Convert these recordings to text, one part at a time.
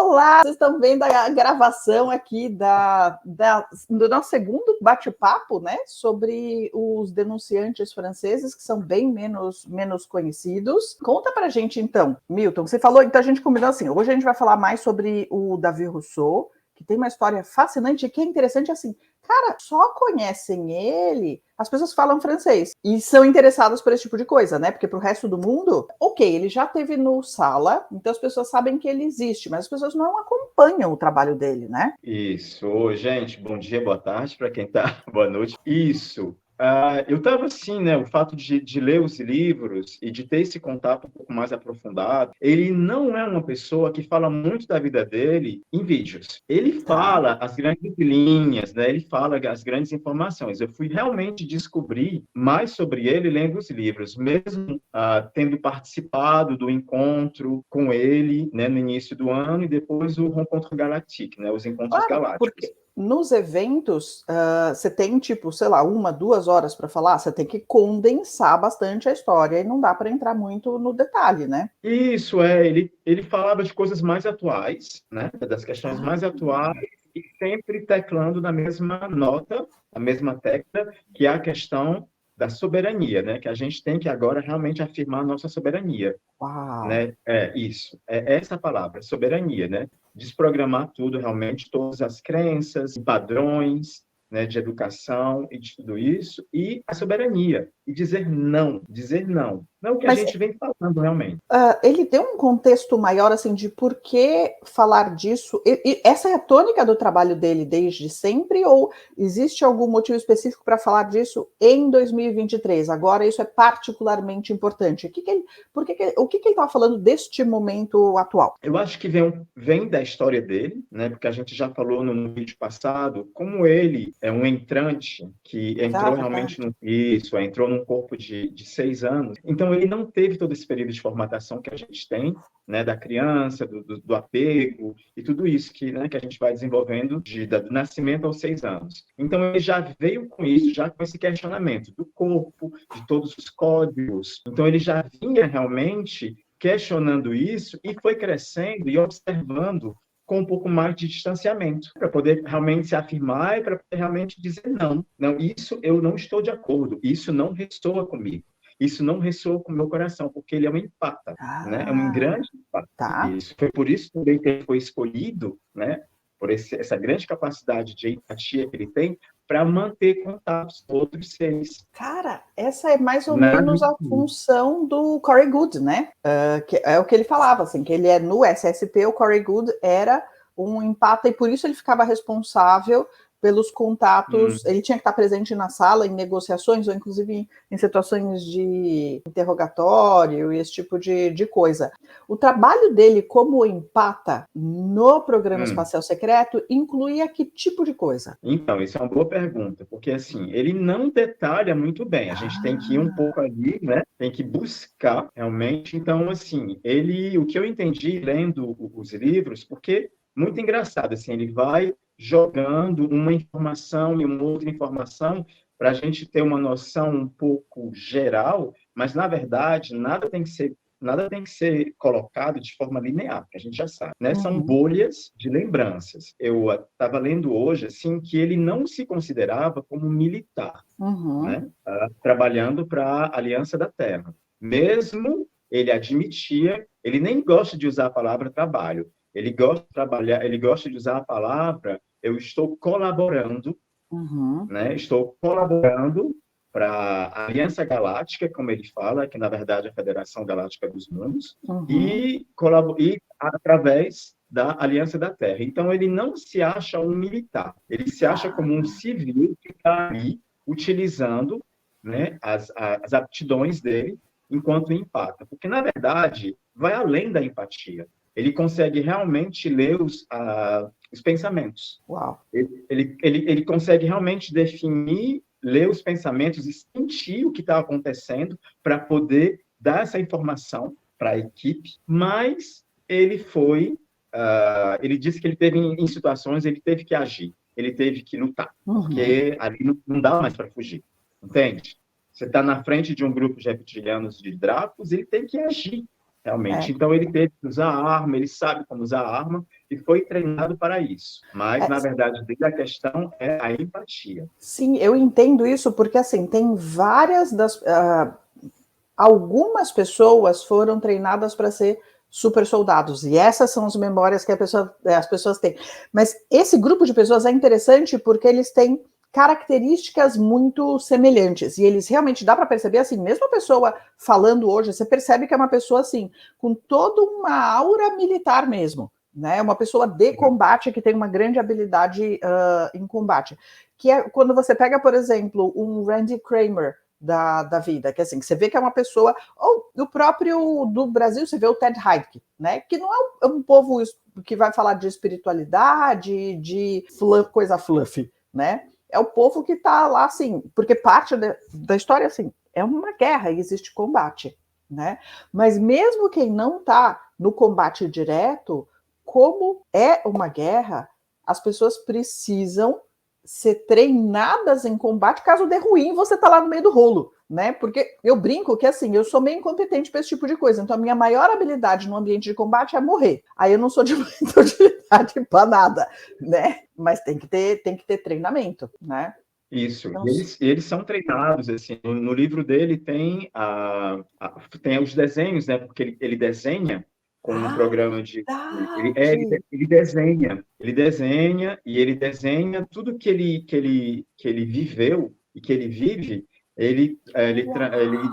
Olá, vocês estão vendo a gravação aqui do nosso segundo bate-papo, né, sobre os denunciantes franceses, que são bem menos conhecidos. Conta pra gente, então, Milton, você falou, então a gente combinou assim, hoje a gente vai falar mais sobre o David Rousseau, que tem uma história fascinante e que é interessante assim, cara, só conhecem ele as pessoas que falam francês e são interessadas por esse tipo de coisa, né? Porque pro resto do mundo, ok, ele já teve no Sala, então as pessoas sabem que ele existe, mas as pessoas não acompanham o trabalho dele, né? Isso, gente, bom dia, boa tarde para quem está, boa noite. Isso. Eu estava assim, né? O fato de ler os livros e de ter esse contato um pouco mais aprofundado, ele não é uma pessoa que fala muito da vida dele em vídeos. Ele Tá. fala as grandes linhas, né? Ele fala as grandes informações. Eu fui realmente descobrir mais sobre ele lendo os livros, mesmo tendo participado do encontro com ele, né, no início do ano e depois o Rencontre Galactique, né? Os encontros Claro, galácticos. porque nos eventos você tem, tipo, sei lá, 1, 2 horas para falar, você tem que condensar bastante a história e não dá para entrar muito no detalhe, né? Isso, ele falava de coisas mais atuais, né? Das questões mais atuais e sempre teclando na mesma nota, a mesma tecla, que é a questão da soberania, né? Que a gente tem que agora realmente afirmar a nossa soberania, Uau! né? Isso, é essa a palavra, soberania, né? Desprogramar tudo, realmente, todas as crenças, padrões, né, de educação e de tudo isso, e a soberania, e dizer não. Não o que a Mas gente vem falando realmente. ele deu um contexto maior assim de por que falar disso. E essa é a tônica do trabalho dele desde sempre, ou existe algum motivo específico para falar disso em 2023? Agora isso é particularmente importante. O que ele estava falando deste momento atual? Eu acho que vem da história dele, né? Porque a gente já falou no vídeo passado como ele é um entrante que Ah, entrou realmente verdade. entrou num corpo de 6 anos. Então ele não teve todo esse período de formatação que a gente tem, né? Da criança, do apego e tudo isso né, que a gente vai desenvolvendo do nascimento aos 6 anos. Então ele já veio com isso, já com esse questionamento do corpo, de todos os códigos. Então ele já vinha realmente questionando isso e foi crescendo e observando com um pouco mais de distanciamento, para poder realmente se afirmar e para poder realmente dizer não. Não, isso eu não estou de acordo, isso não ressoa comigo, isso não ressoa com o meu coração, porque ele é um empata, né? É um Ah, grande empata. tá. Isso foi por isso também que ele foi escolhido, né? Por essa grande capacidade de empatia que ele tem, para manter contatos com outros seres. Cara, essa é mais ou Na menos a função do Corey Goode, né? Que é o que ele falava, assim, que ele é no SSP, o Corey Goode era um empata e por isso ele ficava responsável pelos contatos, ele tinha que estar presente na sala em negociações ou inclusive em situações de interrogatório e esse tipo de coisa. O trabalho dele como empata no programa espacial secreto incluía que tipo de coisa? Então, isso é uma boa pergunta, porque assim, ele não detalha muito bem. A gente tem que ir um pouco ali, né? Tem que buscar realmente. Então, assim, o que eu entendi lendo os livros, porque muito engraçado, assim, ele vai jogando uma informação e uma outra informação para a gente ter uma noção um pouco geral, mas na verdade nada tem que ser colocado de forma linear, que a gente já sabe, né? São Uhum. bolhas de lembranças. Eu estava lendo hoje assim que ele não se considerava como militar, Uhum. né? Trabalhando para a Aliança da Terra. Mesmo ele admitia, ele nem gosta de usar a palavra trabalho. Ele gosta de trabalhar, ele gosta de usar a palavra eu estou colaborando, Uhum. né? Estou colaborando para a Aliança Galáctica, como ele fala, que na verdade é a Federação Galáctica dos Mundos, Uhum. e através da Aliança da Terra. Então, ele não se acha um militar, ele se acha como um civil que está ali utilizando, né, as aptidões dele enquanto empata. Porque, na verdade, vai além da empatia. Ele consegue realmente ler os pensamentos. Uau. Ele consegue realmente definir, ler os pensamentos e sentir o que está acontecendo para poder dar essa informação para a equipe, mas ele disse que ele teve em situações, ele teve que agir, ele teve que lutar, Uhum. porque ali não dá mais para fugir, entende? Você está na frente de um grupo de reptilianos de Dracos, ele tem que agir, realmente. Então, ele teve que usar a arma, ele sabe como usar a arma e foi treinado para isso. Mas, na verdade, a questão é a empatia. Sim, eu entendo isso porque, assim, tem várias algumas pessoas foram treinadas para ser super soldados, e essas são as memórias que as pessoas têm. Mas esse grupo de pessoas é interessante porque eles têm características muito semelhantes, e eles realmente dá para perceber, assim, mesmo a pessoa falando hoje, você percebe que é uma pessoa, assim, com toda uma aura militar mesmo, né? Uma pessoa de combate que tem uma grande habilidade em combate, que é quando você pega, por exemplo, um Randy Kramer, da vida, que assim, que você vê que é uma pessoa, ou do próprio do Brasil, você vê o Ted Heidke, né, que não é um povo que vai falar de espiritualidade, de coisa fluffy, né, é o povo que tá lá, assim, porque parte da história, assim, é uma guerra e existe combate, né, mas mesmo quem não tá no combate direto, como é uma guerra, as pessoas precisam ser treinadas em combate, caso dê ruim, você tá lá no meio do rolo, né? Porque eu brinco que, assim, eu sou meio incompetente para esse tipo de coisa, então a minha maior habilidade no ambiente de combate é morrer. Aí eu não sou de muita utilidade para nada, né? Mas tem que ter treinamento, né? Isso, Então, eles são treinados, assim, no livro dele tem, tem os desenhos, né, porque ele desenha com um programa verdade! ele desenha e ele desenha tudo que ele viveu e que ele vive, ele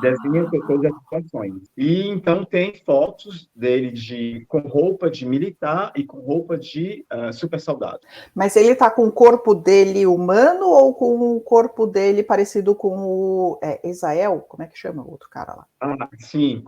desenha todas as situações. E então tem fotos dele com roupa de militar e com roupa de super soldado. Mas ele tá com o corpo dele humano ou com o corpo dele parecido com o Israel? Como é que chama o outro cara lá? Sim,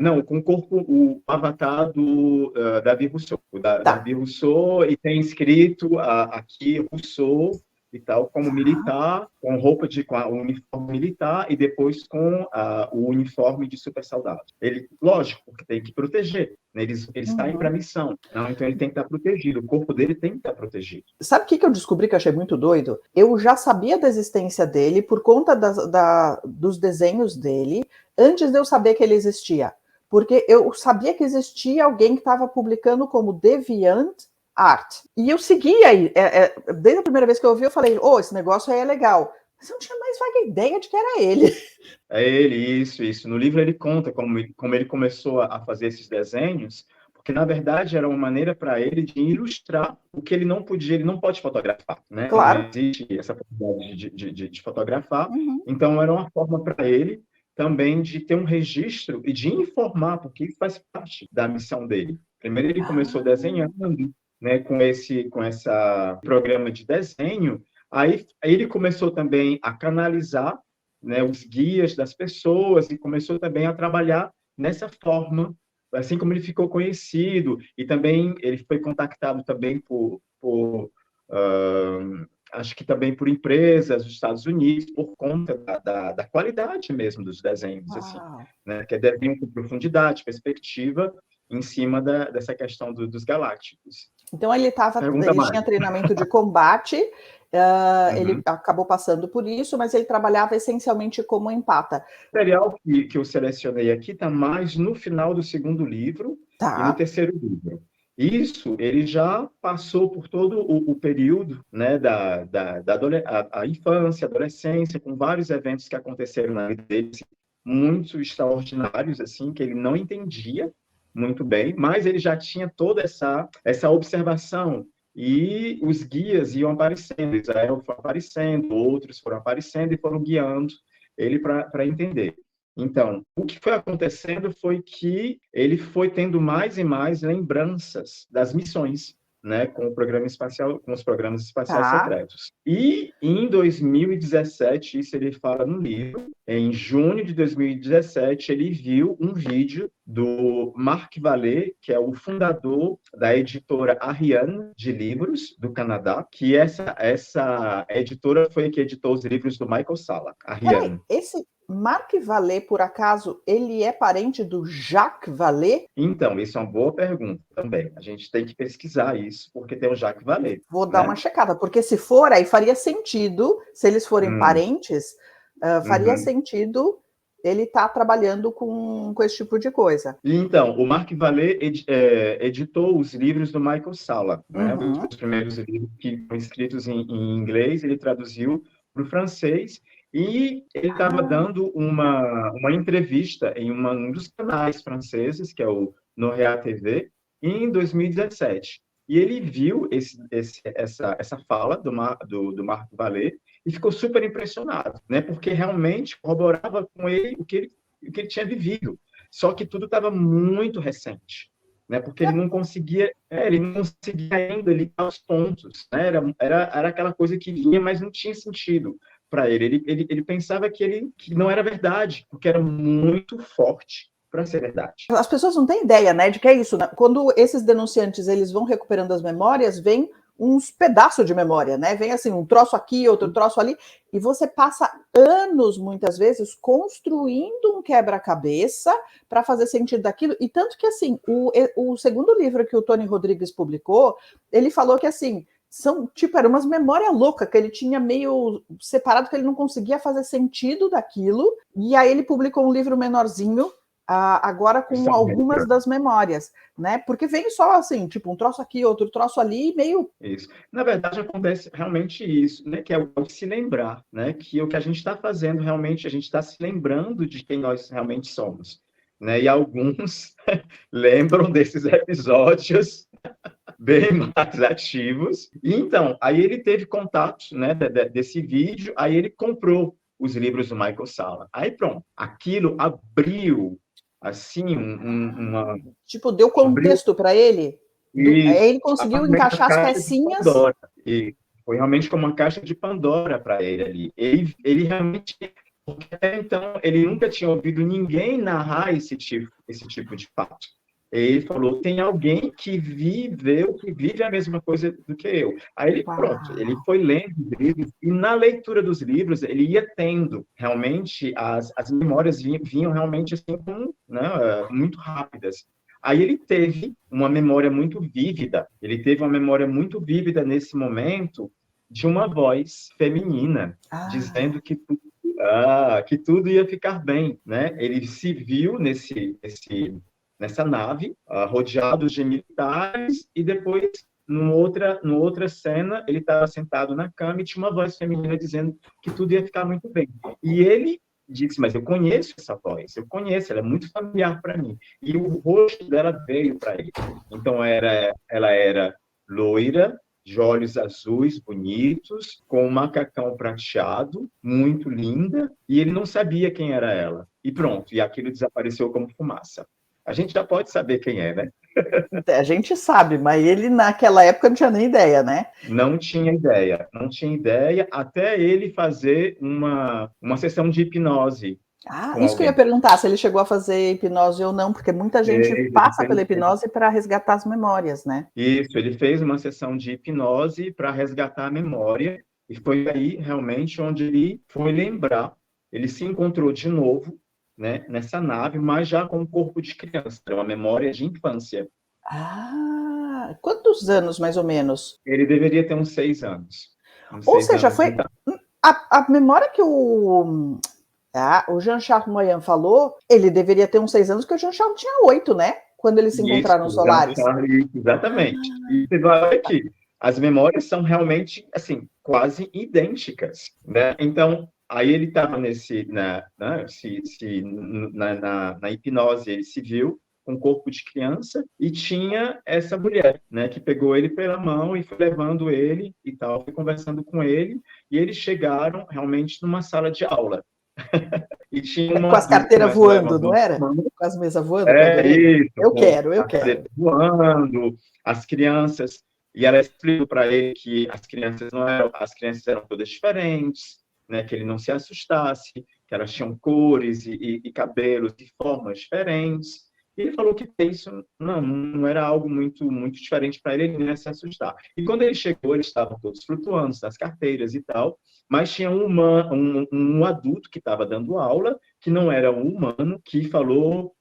não, com o corpo, o avatar do Davi Rousseau. Tá. Davi Rousseau, e tem escrito aqui Rousseau e tal, como militar, com o uniforme militar e depois com o uniforme de super soldado. Ele, lógico, porque tem que proteger, né? Eles saem para a missão, não? Então ele tem que estar protegido, o corpo dele tem que estar protegido. Sabe o que eu descobri que eu achei muito doido? Eu já sabia da existência dele por conta dos desenhos dele, antes de eu saber que ele existia. Porque eu sabia que existia alguém que estava publicando como Deviant Art. E eu seguia aí. Desde a primeira vez que eu ouvi, eu falei, esse negócio aí é legal. Mas eu não tinha mais vaga ideia de que era ele. É ele, isso. No livro ele conta como ele começou a fazer esses desenhos, porque na verdade era uma maneira para ele de ilustrar o que ele não podia, ele não pode fotografar, né? Não Claro. existe essa possibilidade de fotografar, Uhum. então era uma forma para ele também de ter um registro e de informar, porque isso faz parte da missão dele. Primeiro ele começou desenhando, né, com esse programa de desenho, aí ele começou também a canalizar, né, os guias das pessoas e começou também a trabalhar nessa forma, assim como ele ficou conhecido, e também ele foi contactado também acho que também por empresas dos Estados Unidos, por conta da qualidade mesmo dos desenhos, assim, né, que é desenho com profundidade, perspectiva, em cima dessa questão dos galácticos. Então ele tinha treinamento de combate, ele acabou passando por isso, mas ele trabalhava essencialmente como empata. O material que eu selecionei aqui está mais no final do segundo livro e no terceiro livro. Isso, ele já passou por todo o período, né, a infância, adolescência, com vários eventos que aconteceram na vida dele, muito extraordinários, assim, que ele não entendia muito bem, mas ele já tinha toda essa observação, e os guias iam aparecendo, Israel foi aparecendo, outros foram aparecendo e foram guiando ele para entender. Então, o que foi acontecendo foi que ele foi tendo mais e mais lembranças das missões, né, com o programa espacial, com os programas espaciais secretos. E em 2017, isso ele fala no livro, em junho de 2017, ele viu um vídeo do Marc Vallée, que é o fundador da editora Ariane de livros do Canadá, que essa editora foi a que editou os livros do Michael Salla, Ariane. Esse Marc Vallée, por acaso, ele é parente do Jacques Vallée? Então, isso é uma boa pergunta também. A gente tem que pesquisar isso, porque tem o Jacques Vallée. Vou dar uma checada, porque se for, aí faria sentido, se eles forem parentes, faria sentido ele está trabalhando com esse tipo de coisa. E então, o Marc Vallée editou os livros do Michael Salla, né? Os primeiros livros que foram escritos em inglês, ele traduziu para o francês, e ele estava dando uma entrevista em um dos canais franceses, que é o Noréa TV, em 2017. E ele viu essa fala do Marc Vallée e ficou super impressionado, né? Porque realmente corroborava com ele o que ele tinha vivido. Só que tudo estava muito recente, né? Porque ele não conseguia ainda ligar os pontos, né? Era aquela coisa que vinha, mas não tinha sentido para ele. Ele pensava que não era verdade, porque era muito forte para ser verdade. As pessoas não têm ideia, né, de que é isso, né? Quando esses denunciantes eles vão recuperando as memórias, vem uns pedaços de memória, né? Vem assim, um troço aqui, outro troço ali, e você passa anos, muitas vezes, construindo um quebra-cabeça para fazer sentido daquilo, e tanto que, assim, o segundo livro que o Tony Rodrigues publicou, ele falou que, assim, era umas memórias loucas, que ele tinha meio separado, que ele não conseguia fazer sentido daquilo, e aí ele publicou um livro menorzinho, agora com algumas das memórias, né? Porque vem só assim, tipo, um troço aqui, outro troço ali, meio... Isso. Na verdade, acontece realmente isso, né? Que é o se lembrar, né? Que o que a gente está fazendo realmente, a gente está se lembrando de quem nós realmente somos, né? E alguns lembram desses episódios bem mais ativos. E então, aí ele teve contato, né? Desse vídeo, aí ele comprou os livros do Michael Salla. Aí pronto, aquilo abriu assim, tipo, deu contexto para ele. Aí ele conseguiu encaixar as pecinhas. E foi realmente como uma caixa de Pandora para ele ali. Ele realmente, porque até então, ele nunca tinha ouvido ninguém narrar esse tipo de fato. Ele falou, tem alguém que vive a mesma coisa do que eu. Aí ele, pronto, ele foi lendo os livros, e na leitura dos livros, ele ia tendo, realmente, as memórias vinham realmente assim, né, muito rápidas. Aí ele teve uma memória muito vívida, nesse momento, de uma voz feminina, dizendo que tudo ia ficar bem, né? Ele se viu nessa nave, rodeado de militares, e depois, numa outra cena, ele estava sentado na cama e tinha uma voz feminina dizendo que tudo ia ficar muito bem. E ele disse, mas eu conheço essa voz, ela é muito familiar para mim. E o rosto dela veio para ele. Então, ela era loira, de olhos azuis, bonitos, com um macacão prateado, muito linda, e ele não sabia quem era ela. E pronto, e aquilo desapareceu como fumaça. A gente já pode saber quem é, né? A gente sabe, mas ele naquela época não tinha nem ideia, né? Não tinha ideia, até ele fazer uma sessão de hipnose. Isso que eu ia perguntar, se ele chegou a fazer hipnose ou não, porque muita gente passa pela hipnose para resgatar as memórias, né? Isso, ele fez uma sessão de hipnose para resgatar a memória, e foi aí realmente onde ele foi lembrar. Ele se encontrou de novo, né, nessa nave, mas já com o corpo de criança, uma memória de infância. Quantos anos, mais ou menos? Ele deveria ter uns 6 anos. Ou seja, foi a memória que o Jean-Charles Moyan falou, ele deveria ter uns 6 anos, porque o Jean-Charles tinha 8, né? Quando eles se encontraram nos Solaris. Exatamente. E você vai ver que as memórias são realmente, assim, quase idênticas, né? Então, aí ele estava na hipnose, ele se viu com corpo de criança, e tinha essa mulher, né, que pegou ele pela mão e foi levando ele e tal, foi conversando com ele, e eles chegaram realmente numa sala de aula. E tinha com as carteiras voando, não era? Com as mesas voando? Isso. Eu quero. Voando, as crianças, e ela explicou para ele que as crianças eram todas diferentes, né, que ele não se assustasse, que elas tinham cores e cabelos e formas diferentes. E ele falou que isso não era algo muito, muito diferente para ele, ele não ia se assustar. E quando ele chegou, eles estavam todos flutuando nas carteiras e tal, mas tinha um adulto que estava dando aula, que não era um humano, que falou,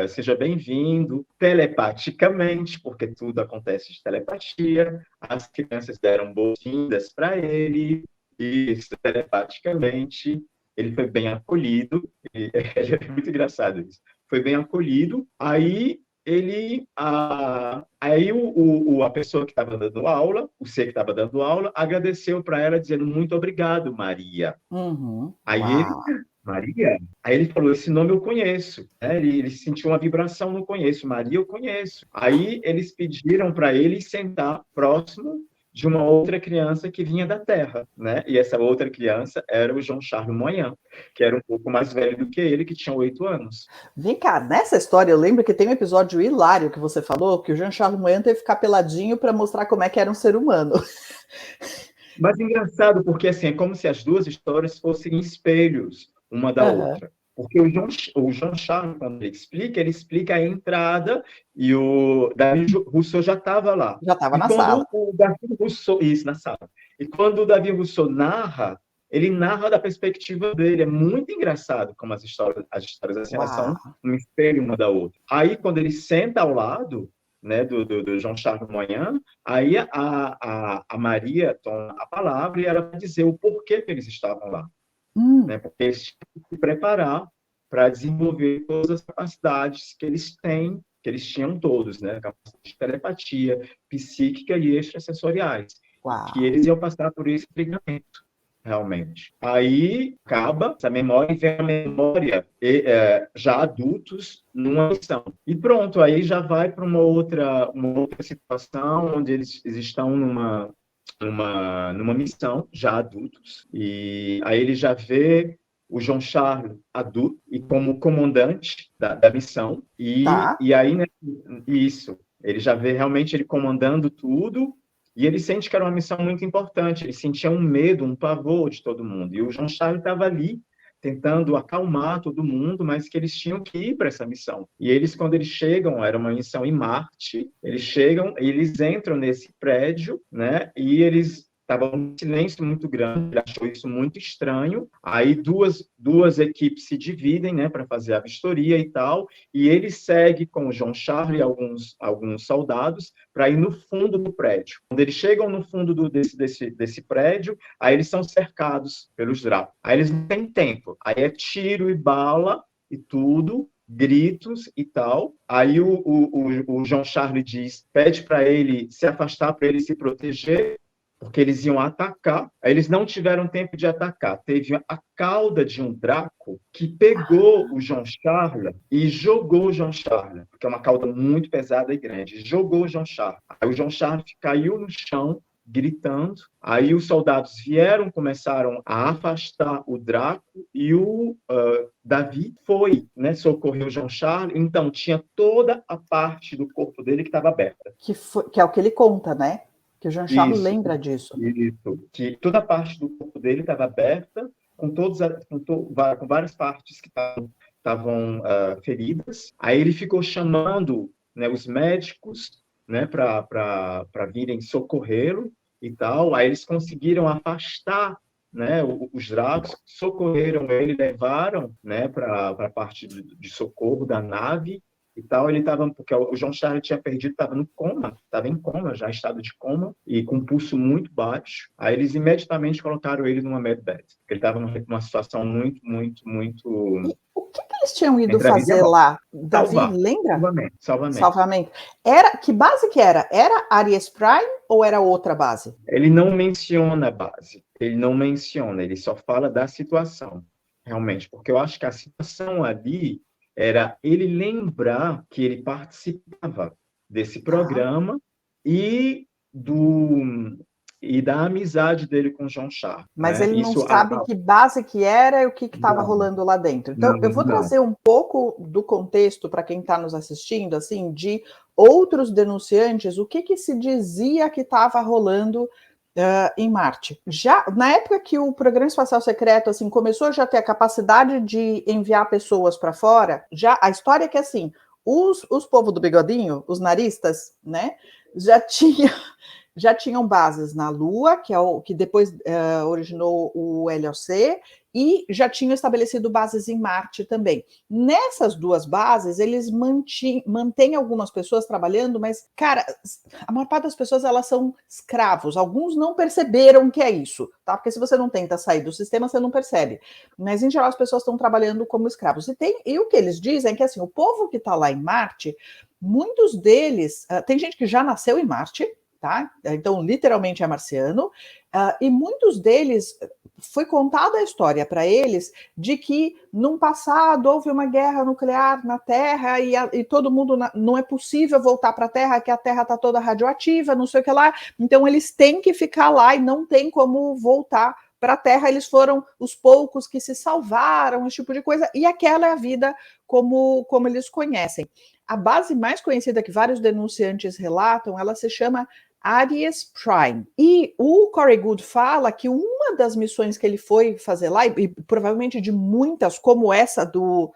seja bem-vindo, telepaticamente, porque tudo acontece de telepatia. As crianças deram boas-vindas para ele, isso, telepaticamente. ele foi bem acolhido, ele é muito engraçado isso, foi bem acolhido, aí a pessoa que estava dando aula, o C que estava dando aula, agradeceu para ela, dizendo muito obrigado, Maria. Uhum. Aí ele, Uau. Maria? Aí ele falou, esse nome eu conheço. Né? Ele sentiu uma vibração, não conheço. Maria eu conheço. Aí eles pediram para ele sentar próximo de uma outra criança que vinha da Terra, né? E essa outra criança era o João Charles Moyan, que era um pouco mais velho do que ele, que tinha 8 anos. Vem cá, nessa história eu lembro que tem um episódio hilário que você falou, que o Jean-Charles Moyan teve que ficar peladinho para mostrar como é que era um ser humano. Mas engraçado, porque assim, é como se as duas histórias fossem espelhos uma da Uhum. outra. Porque o Jean Charles, quando ele explica a entrada e o Davi Rousseau já estava lá. Já estava E na quando sala. o Davi Rousseau, isso, na sala. E quando o Davi Rousseau narra, ele narra da perspectiva dele. É muito engraçado como as histórias assim, elas Uau. são um espelho uma da outra. Aí, quando ele senta ao lado, né, do Jean Charles Moyan, aí a Maria toma a palavra e ela vai dizer o porquê que eles estavam lá. Né, porque eles tinham que se preparar para desenvolver todas as capacidades que eles têm, que eles tinham todos, né, capacidade de telepatia, psíquica e extrasensoriais, e que Uau. eles iam passar por esse treinamento, realmente. Aí acaba essa memória e vem a memória já adultos numa missão. E pronto, aí já vai para uma outra situação onde eles estão numa missão, já adultos, e aí ele já vê o João Charles adulto e como comandante da missão, Tá. e aí, né, isso, ele já vê realmente ele comandando tudo, e ele sente que era uma missão muito importante, ele sentia um medo, um pavor de todo mundo, e o João Charles estava ali, tentando acalmar todo mundo, mas que eles tinham que ir para essa missão. E eles, quando eles chegam, era uma missão em Marte, eles chegam, eles entram nesse prédio, né? E eles estavam em silêncio muito grande, ele achou isso muito estranho. Aí duas equipes se dividem, né, para fazer a vistoria e tal, e ele segue com o João Charles e alguns soldados para ir no fundo do prédio. Quando eles chegam no fundo desse prédio, aí eles são cercados pelos Dracos. Aí eles não têm tempo. Aí é tiro e bala e tudo, gritos e tal. Aí o João Charles pede para ele se afastar, para ele se proteger, porque eles iam atacar. Aí eles não tiveram tempo de atacar. Teve a cauda de um Draco que pegou o João Charles e jogou o João Charles, porque é uma cauda muito pesada e grande. Jogou o João Charles. Aí o João Charles caiu no chão, gritando. Aí os soldados começaram a afastar o Draco e o Davi foi, né, socorrer o João Charles. Então tinha toda a parte do corpo dele que estava aberta. Que é o que ele conta, né? Que o Jean Charles lembra disso. Isso. Que toda a parte do corpo dele estava aberta, com várias partes que estavam feridas. Aí ele ficou chamando, né, os médicos, né, para virem socorrê-lo e tal. Aí eles conseguiram afastar, né, os Dracos, socorreram ele, levaram, né, para a parte de socorro da nave e tal. Ele estava, porque o João Charles tinha perdido, estava no coma, estava em coma, já em estado de coma, e com pulso muito baixo. Aí eles imediatamente colocaram ele numa medbed, porque ele estava numa situação muito, muito, muito... E o que eles tinham ido fazer lá? Davi, lembra? Salvamento. Que base que era? Era Aries Prime ou era outra base? Ele não menciona a base, ele só fala da situação, realmente, porque eu acho que a situação ali era ele lembrar que ele participava desse programa e da amizade dele com o João Charles. Mas né? ele não sabe que base que era e o que estava rolando lá dentro. Então, eu vou trazer um pouco do contexto para quem está nos assistindo, assim, de outros denunciantes, o que se dizia que estava rolando em Marte. Já na época que o Programa Espacial Secreto assim começou já a ter a capacidade de enviar pessoas para fora, já a história é que assim os povos do bigodinho, os naristas, né, já tinha já tinham bases na Lua, que é o que depois originou o LHC, e já tinham estabelecido bases em Marte também. Nessas duas bases, eles mantêm algumas pessoas trabalhando, mas, cara, a maior parte das pessoas, elas são escravos. Alguns não perceberam que é isso, tá? Porque se você não tenta sair do sistema, você não percebe. Mas, em geral, as pessoas estão trabalhando como escravos. E o que eles dizem é que, assim, o povo que está lá em Marte, muitos deles... tem gente que já nasceu em Marte, tá? Então, literalmente é marciano, e muitos deles foi contada a história para eles de que num passado houve uma guerra nuclear na Terra e todo mundo não é possível voltar para a Terra, que a Terra está toda radioativa, não sei o que lá, então eles têm que ficar lá e não tem como voltar para a Terra, eles foram os poucos que se salvaram, esse tipo de coisa, e aquela é a vida como eles conhecem. A base mais conhecida que vários denunciantes relatam, ela se chama Aries Prime. E o Corey Goode fala que uma das missões que ele foi fazer lá, e provavelmente de muitas, como essa do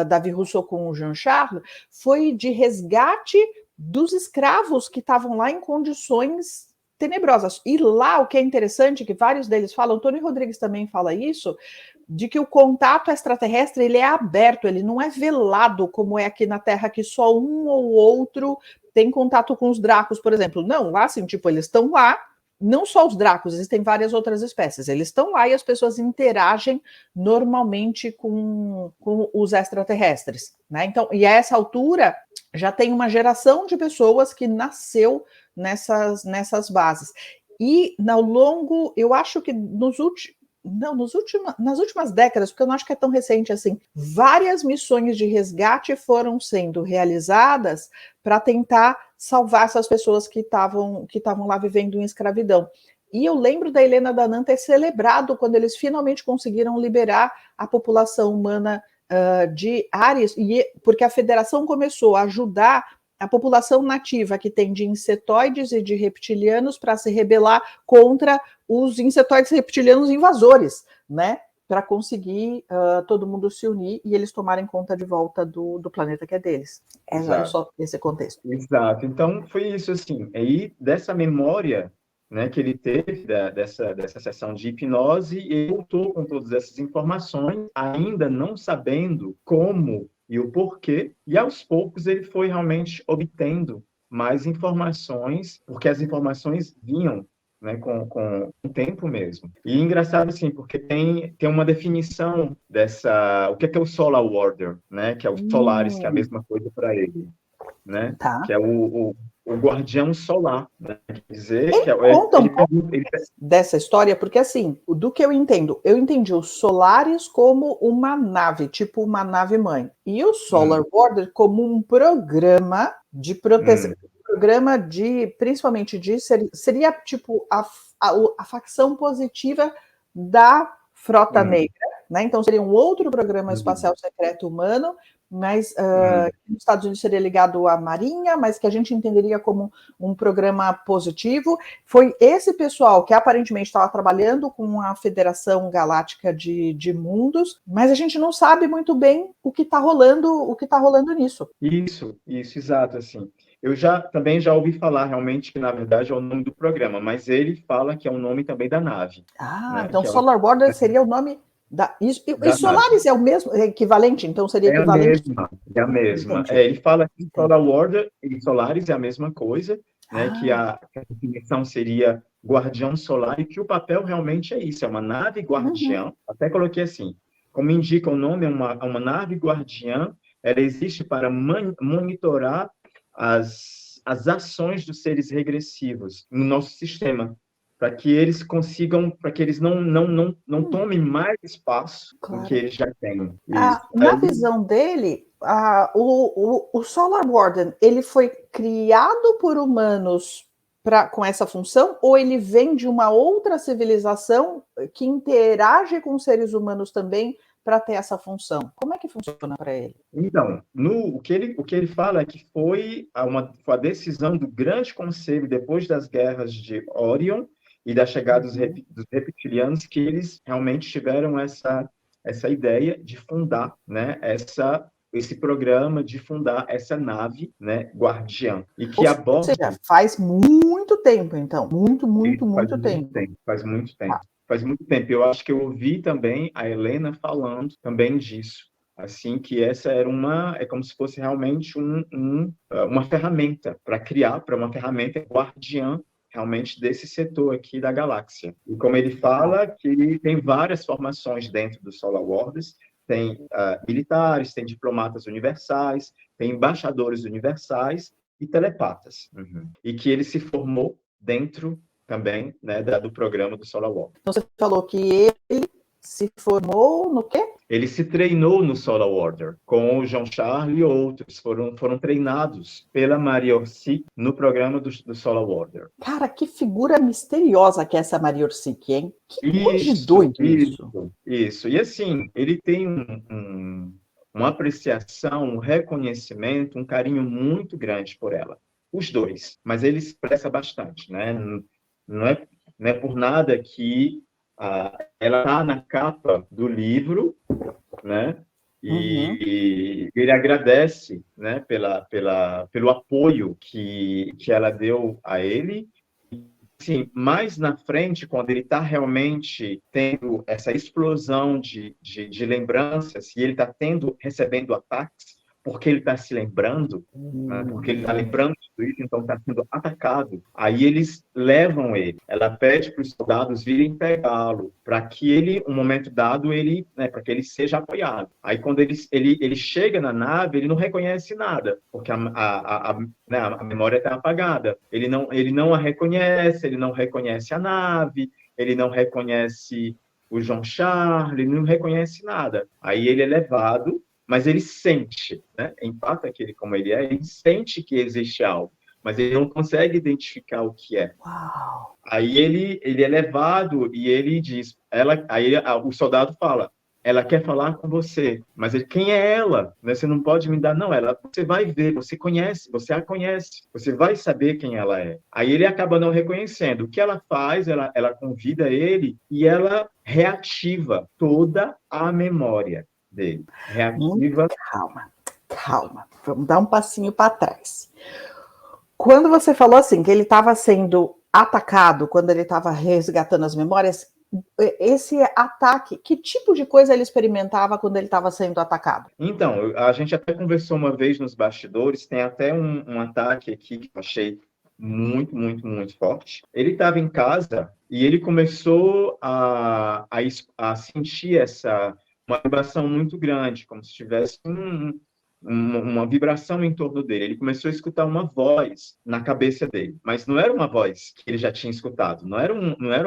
Davi Rousseau com o Jean-Charles, foi de resgate dos escravos que estavam lá em condições tenebrosas. E lá o que é interessante, que vários deles falam, Tony Rodrigues também fala isso, de que o contato extraterrestre ele é aberto, ele não é velado como é aqui na Terra, que só um ou outro tem contato com os dracos, por exemplo. Não, lá assim, tipo, eles estão lá, não só os dracos, existem várias outras espécies, eles estão lá e as pessoas interagem normalmente com os extraterrestres, né? Então, e a essa altura já tem uma geração de pessoas que nasceu nessas bases. E ao longo, eu acho que nas últimas décadas, porque eu não acho que é tão recente assim, várias missões de resgate foram sendo realizadas para tentar salvar essas pessoas que estavam lá vivendo em escravidão. E eu lembro da Helena Danaan ter celebrado quando eles finalmente conseguiram liberar a população humana de Ares, porque a federação começou a ajudar a população nativa que tem de insetoides e de reptilianos para se rebelar contra os insetoides reptilianos invasores, né? Para conseguir todo mundo se unir e eles tomarem conta de volta do planeta que é deles. É só esse contexto. Exato. Então, foi isso, assim. Aí, dessa memória, né, que ele teve dessa sessão de hipnose, ele voltou com todas essas informações, ainda não sabendo como e o porquê, e aos poucos ele foi realmente obtendo mais informações, porque as informações vinham, né, com o tempo mesmo. E engraçado, assim, porque tem uma definição o que é o Solar Order, né, que é o Solaris, que é a mesma coisa para ele, né, Tá. que é o guardião solar, né, quer dizer, ele que conta um pouco dessa história, porque assim, do que eu entendi o Solaris como uma nave, tipo uma nave mãe, e o Solar Order como um programa de proteção, programa de, principalmente de, seria tipo a facção positiva da Frota Negra, né? Então seria um outro programa espacial secreto humano, mas nos Estados Unidos seria ligado à Marinha, mas que a gente entenderia como um programa positivo. Foi esse pessoal que aparentemente estava trabalhando com a Federação Galáctica de Mundos, mas a gente não sabe muito bem o que está rolando nisso. Isso, exato, assim. Eu também já ouvi falar realmente que, na verdade, é o nome do programa, mas ele fala que é o nome também da nave. Né? Então Solar Border seria o nome e Solaris nave. É o mesmo, é equivalente, então seria equivalente? É a mesma. Ele fala que Solar Order e Solaris é a mesma coisa, né? Que a definição seria guardião solar e que o papel realmente é isso, é uma nave guardiã. Até coloquei assim, como indica o nome, é uma nave guardiã, ela existe para monitorar as ações dos seres regressivos no nosso sistema, para que eles consigam, para que eles não tomem mais espaço do que eles já têm. Na visão dele, o Solar Warden, ele foi criado por humanos com essa função, ou ele vem de uma outra civilização que interage com seres humanos também para ter essa função? Como é que funciona para ele? Então, o que ele fala é que foi a decisão do Grande Conselho, depois das guerras de Orion e da chegada dos reptilianos, que eles realmente tiveram essa ideia de fundar, né, esse programa de fundar essa nave, né, guardiã, e que Ou aborda... seja, faz muito tempo, então. Muito tempo. Faz muito tempo. Faz muito tempo. Eu acho que eu ouvi também a Helena falando também disso. Assim, que essa era é como se fosse realmente uma ferramenta para criar, para uma ferramenta guardiã realmente desse setor aqui da galáxia. E como ele fala, que tem várias formações dentro do Solar Wars, tem militares, tem diplomatas universais, tem embaixadores universais e telepatas. E que ele se formou dentro também, né, do programa do Solar War. Então você falou que ele se formou no quê? Ele se treinou no Solar Order com o Jean-Charles e outros. Foram treinados pela Maria Orsic no programa do Solar Order. Cara, que figura misteriosa que é essa Maria Orsic, hein? Que coisa de doido isso. Isso. E assim, ele tem uma apreciação, um reconhecimento, um carinho muito grande por ela. Os dois. Mas ele expressa bastante, né? Não é por nada que ela está na capa do livro, né? E ele agradece, né, pelo apoio que ela deu a ele. Sim, mais na frente, quando ele está realmente tendo essa explosão de lembranças, e ele está recebendo ataques, porque ele está se lembrando, né? Porque ele está lembrando tudo isso, então está sendo atacado. Aí eles levam ele. Ela pede para os soldados virem pegá-lo, para que ele, um momento dado, para que ele seja apoiado. Aí quando ele chega na nave, ele não reconhece nada, porque a memória está apagada. Ele não a reconhece, ele não reconhece a nave, ele não reconhece o Jean-Charles, ele não reconhece nada. Aí ele é levado, mas ele sente, né? Empata aquele como ele sente que existe algo, mas ele não consegue identificar o que é. Uau. Aí ele é levado e ele diz, o soldado fala, ela quer falar com você, mas quem é ela? Você não pode me dar, não, você vai ver, você conhece, você a conhece, você vai saber quem ela é. Aí ele acaba não reconhecendo. O que ela faz? Ela convida ele e ela reativa toda a memória dele. Reativa. Calma. Vamos dar um passinho para trás. Quando você falou assim, que ele estava sendo atacado, quando ele estava resgatando as memórias, esse ataque, que tipo de coisa ele experimentava quando ele estava sendo atacado? Então, a gente até conversou uma vez nos bastidores, tem até um ataque aqui que eu achei muito, muito, muito forte. Ele estava em casa e ele começou a sentir uma vibração muito grande, como se tivesse uma vibração em torno dele. Ele começou a escutar uma voz na cabeça dele, mas não era uma voz que ele já tinha escutado, não era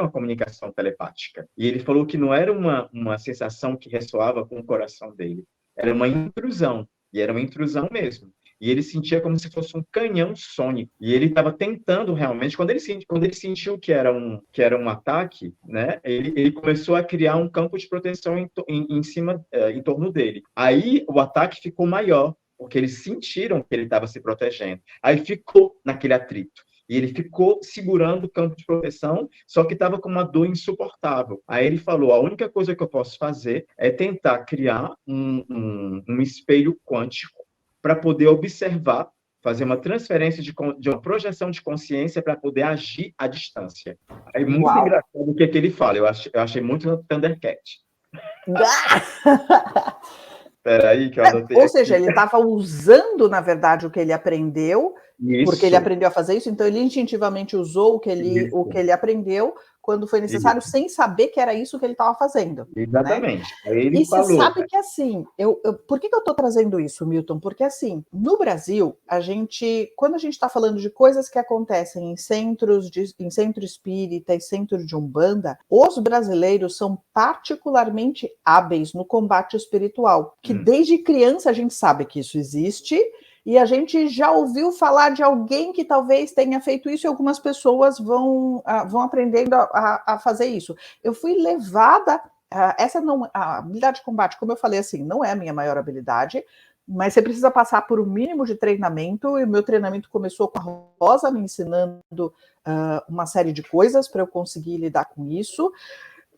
uma comunicação telepática. E ele falou que não era uma sensação que ressoava com o coração dele, era uma intrusão, e era uma intrusão mesmo. E ele sentia como se fosse um canhão sônico. E ele estava tentando realmente, quando ele sentiu que era um ataque, né, ele começou a criar um campo de proteção em torno dele. Aí o ataque ficou maior, porque eles sentiram que ele estava se protegendo. Aí ficou naquele atrito. E ele ficou segurando o campo de proteção, só que estava com uma dor insuportável. Aí ele falou, a única coisa que eu posso fazer é tentar criar um espelho quântico para poder observar, fazer uma transferência de uma projeção de consciência para poder agir à distância. É muito engraçado o que ele fala. Eu achei muito Thundercat. Peraí, que eu anotei Ou seja, ele estava usando, na verdade, o que ele aprendeu, porque ele aprendeu a fazer isso, então ele instintivamente usou o que ele aprendeu quando foi necessário, sem saber que era isso que ele estava fazendo. Exatamente. Né? Aí ele falou, você sabe que assim, por que eu estou trazendo isso, Milton? Porque assim, no Brasil, quando a gente está falando de coisas que acontecem em centro espírita e centro de Umbanda, os brasileiros são particularmente hábeis no combate espiritual, que desde criança a gente sabe que isso existe. E a gente já ouviu falar de alguém que talvez tenha feito isso e algumas pessoas vão aprendendo a fazer isso. Eu fui levada... a habilidade de combate, como eu falei assim, não é a minha maior habilidade, mas você precisa passar por um mínimo de treinamento, e o meu treinamento começou com a Rosa me ensinando uma série de coisas para eu conseguir lidar com isso.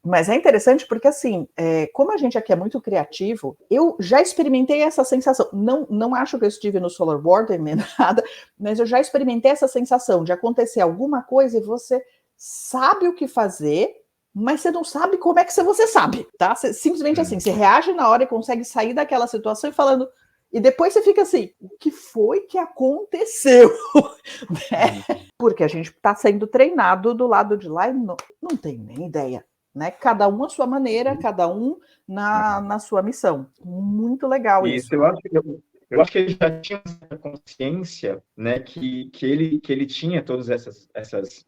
Mas é interessante porque, assim, como a gente aqui é muito criativo, eu já experimentei essa sensação. Não acho que eu estive no Solar Warden nem nada, mas eu já experimentei essa sensação de acontecer alguma coisa e você sabe o que fazer, mas você não sabe como é que você sabe, tá? Você, simplesmente assim, você reage na hora e consegue sair daquela situação e falando... E depois você fica assim, o que foi que aconteceu? Né? Porque a gente está sendo treinado do lado de lá e não tem nem ideia. Né? Cada um à sua maneira, cada um na sua missão. Muito legal isso. Eu acho que ele já tinha essa consciência, né, que ele tinha todas essas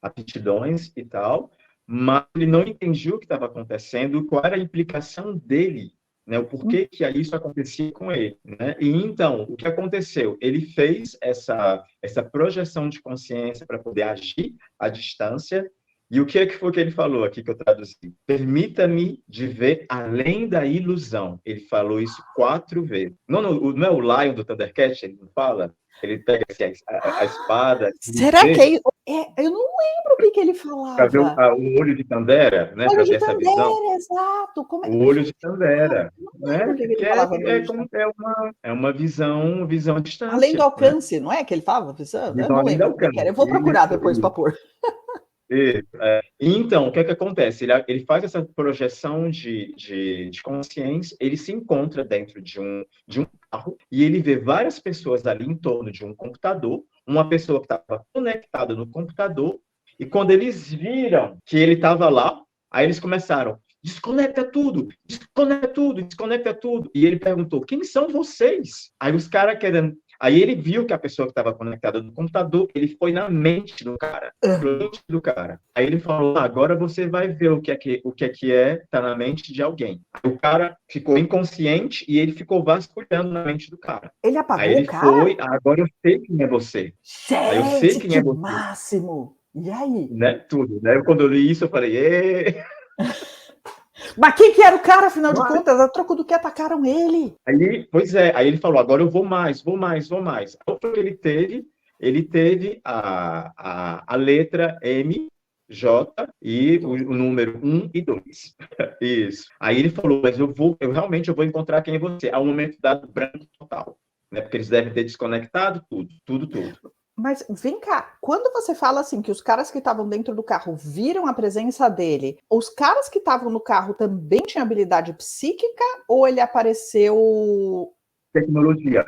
aptidões e tal, mas ele não entendia o que estava acontecendo, qual era a implicação dele, né, o porquê que isso acontecia com ele, né? E então, o que aconteceu? Ele fez essa projeção de consciência para poder agir à distância. E o que é que foi que ele falou aqui que eu traduzi? Permita-me de ver além da ilusão. Ele falou isso 4 vezes. Não é o Lion do Thundercat, ele não fala? Ele pega assim, a espada. Será que eu não lembro o que ele falava. Para ver o olho de Tandera, né? Para ver essa visão. Exato. Como o olho de Tandera. Não lembro o que ele falava. É uma visão à distância. Além do alcance, né? Não é que ele falava? Eu não lembro o que era. Eu vou procurar depois para pôr. Então, o que é que acontece? Ele faz essa projeção de consciência, ele se encontra dentro de um carro e ele vê várias pessoas ali em torno de um computador, uma pessoa que estava conectada no computador, e quando eles viram que ele estava lá, aí eles começaram, desconecta tudo, desconecta tudo, desconecta tudo. E ele perguntou, quem são vocês? Aí os caras querendo... Aí ele viu que a pessoa que estava conectada no computador, ele foi na mente do cara. Aí ele falou, agora você vai ver o que é tá na mente de alguém. Aí o cara ficou inconsciente e ele ficou vasculhando na mente do cara. Ele apagou aí ele o cara? Foi, agora eu sei quem é você. Gente, aí eu sei quem é você. Máximo! E aí? Né? Tudo, né? Quando eu li isso, eu falei, Mas quem que era o cara, afinal de contas? A troco do que atacaram ele? Aí ele falou, agora eu vou mais. O que ele teve a letra M, J e o número 1 e 2. Isso. Aí ele falou, mas eu realmente vou encontrar quem é você. Ao momento dado, branco total. Né? Porque eles devem ter desconectado tudo. Mas vem cá, quando você fala assim que os caras que estavam dentro do carro viram a presença dele, os caras que estavam no carro também tinham habilidade psíquica ou ele apareceu... Tecnologia.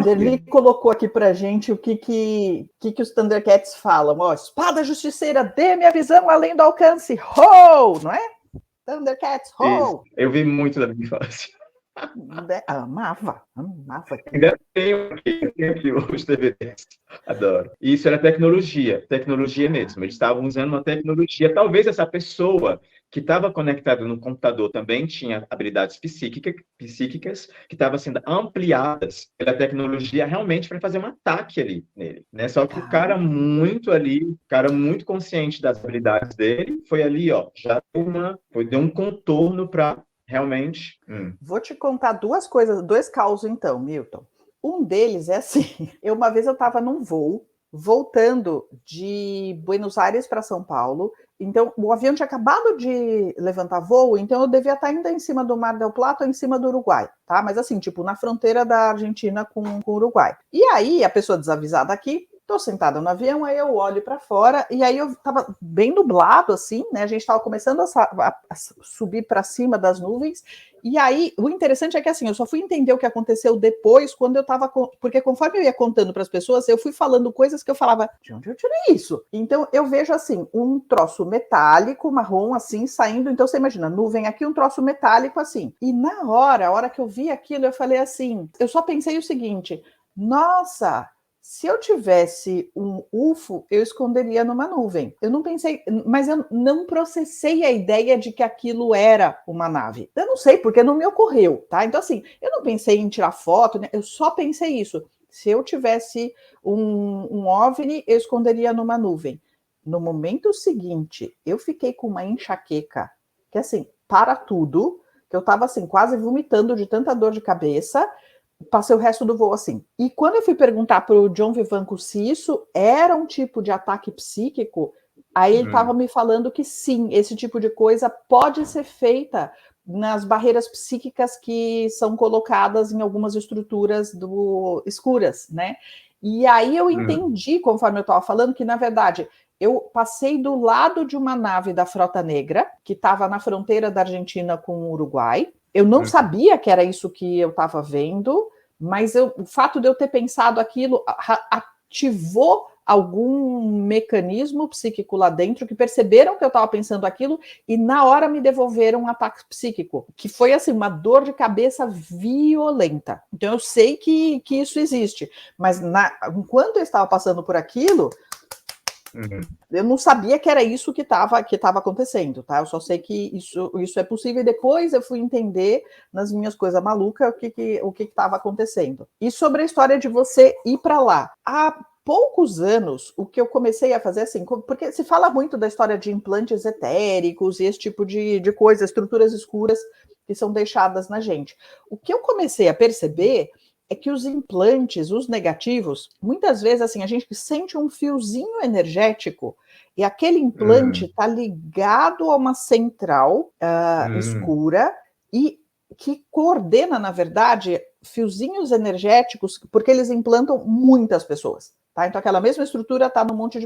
Ele colocou aqui pra gente o que os Thundercats falam. Ó, espada justiceira, dê minha visão além do alcance. Ho! Não é? Thundercats, ho! Isso. Eu vi muito da minha infância. Amava. Ainda tenho aqui os DVDs. Adoro. E isso era tecnologia mesmo. Eles estavam usando uma tecnologia. Talvez essa pessoa que estava conectada no computador também tinha habilidades psíquicas que estavam sendo ampliadas pela tecnologia realmente para fazer um ataque ali nele. Né? Só que o cara muito consciente das habilidades dele, foi ali, ó, já deu um contorno para realmente. Vou te contar 2 coisas, 2 causos então, Milton. Um deles é assim, uma vez eu estava num voo, voltando de Buenos Aires para São Paulo, então o avião tinha acabado de levantar voo, então eu devia estar ainda em cima do Mar del Plata ou em cima do Uruguai, tá? Mas assim, tipo, na fronteira da Argentina com o Uruguai. E aí, a pessoa desavisada aqui, tô sentada no avião, aí eu olho para fora, e aí eu tava bem nublado, assim, né? A gente tava começando a subir para cima das nuvens, e aí o interessante é que, assim, eu só fui entender o que aconteceu depois, quando eu tava... Porque conforme eu ia contando para as pessoas, eu fui falando coisas que eu falava, de onde eu tirei isso? Então eu vejo, assim, um troço metálico, marrom, assim, saindo, então você imagina, nuvem aqui, um troço metálico, assim. E na hora, a hora que eu vi aquilo, eu falei assim, eu só pensei o seguinte, nossa... Se eu tivesse um UFO, eu esconderia numa nuvem. Eu não pensei, mas eu não processei a ideia de que aquilo era uma nave. Eu não sei, porque não me ocorreu, tá? Então, assim, eu não pensei em tirar foto, né? Eu só pensei isso. Se eu tivesse um OVNI, eu esconderia numa nuvem. No momento seguinte, eu fiquei com uma enxaqueca, que assim, para tudo, que eu tava assim, quase vomitando de tanta dor de cabeça. Passei o resto do voo assim. E quando eu fui perguntar para o John Vivanco se isso era um tipo de ataque psíquico, Aí ele estava me falando que sim, esse tipo de coisa pode ser feita nas barreiras psíquicas que são colocadas em algumas estruturas escuras, né? E aí eu entendi, conforme eu estava falando, que na verdade eu passei do lado de uma nave da Frota Negra, que estava na fronteira da Argentina com o Uruguai. Eu não sabia que era isso que eu estava vendo, mas o fato de eu ter pensado aquilo ativou algum mecanismo psíquico lá dentro que perceberam que eu estava pensando aquilo e na hora me devolveram um ataque psíquico, que foi assim, uma dor de cabeça violenta. Então eu sei que isso existe, mas enquanto eu estava passando por aquilo, eu não sabia que era isso que estava acontecendo, tá? Eu só sei que isso é possível e depois eu fui entender nas minhas coisas malucas o que estava acontecendo. E sobre a história de você ir para lá. Há poucos anos, o que eu comecei a fazer assim, porque se fala muito da história de implantes etéricos e esse tipo de coisa, estruturas escuras que são deixadas na gente. O que eu comecei a perceber é que os implantes, os negativos, muitas vezes assim, a gente sente um fiozinho energético e aquele implante está ligado a uma central escura e que coordena, na verdade, fiozinhos energéticos, porque eles implantam muitas pessoas. Tá? Então, aquela mesma estrutura está num monte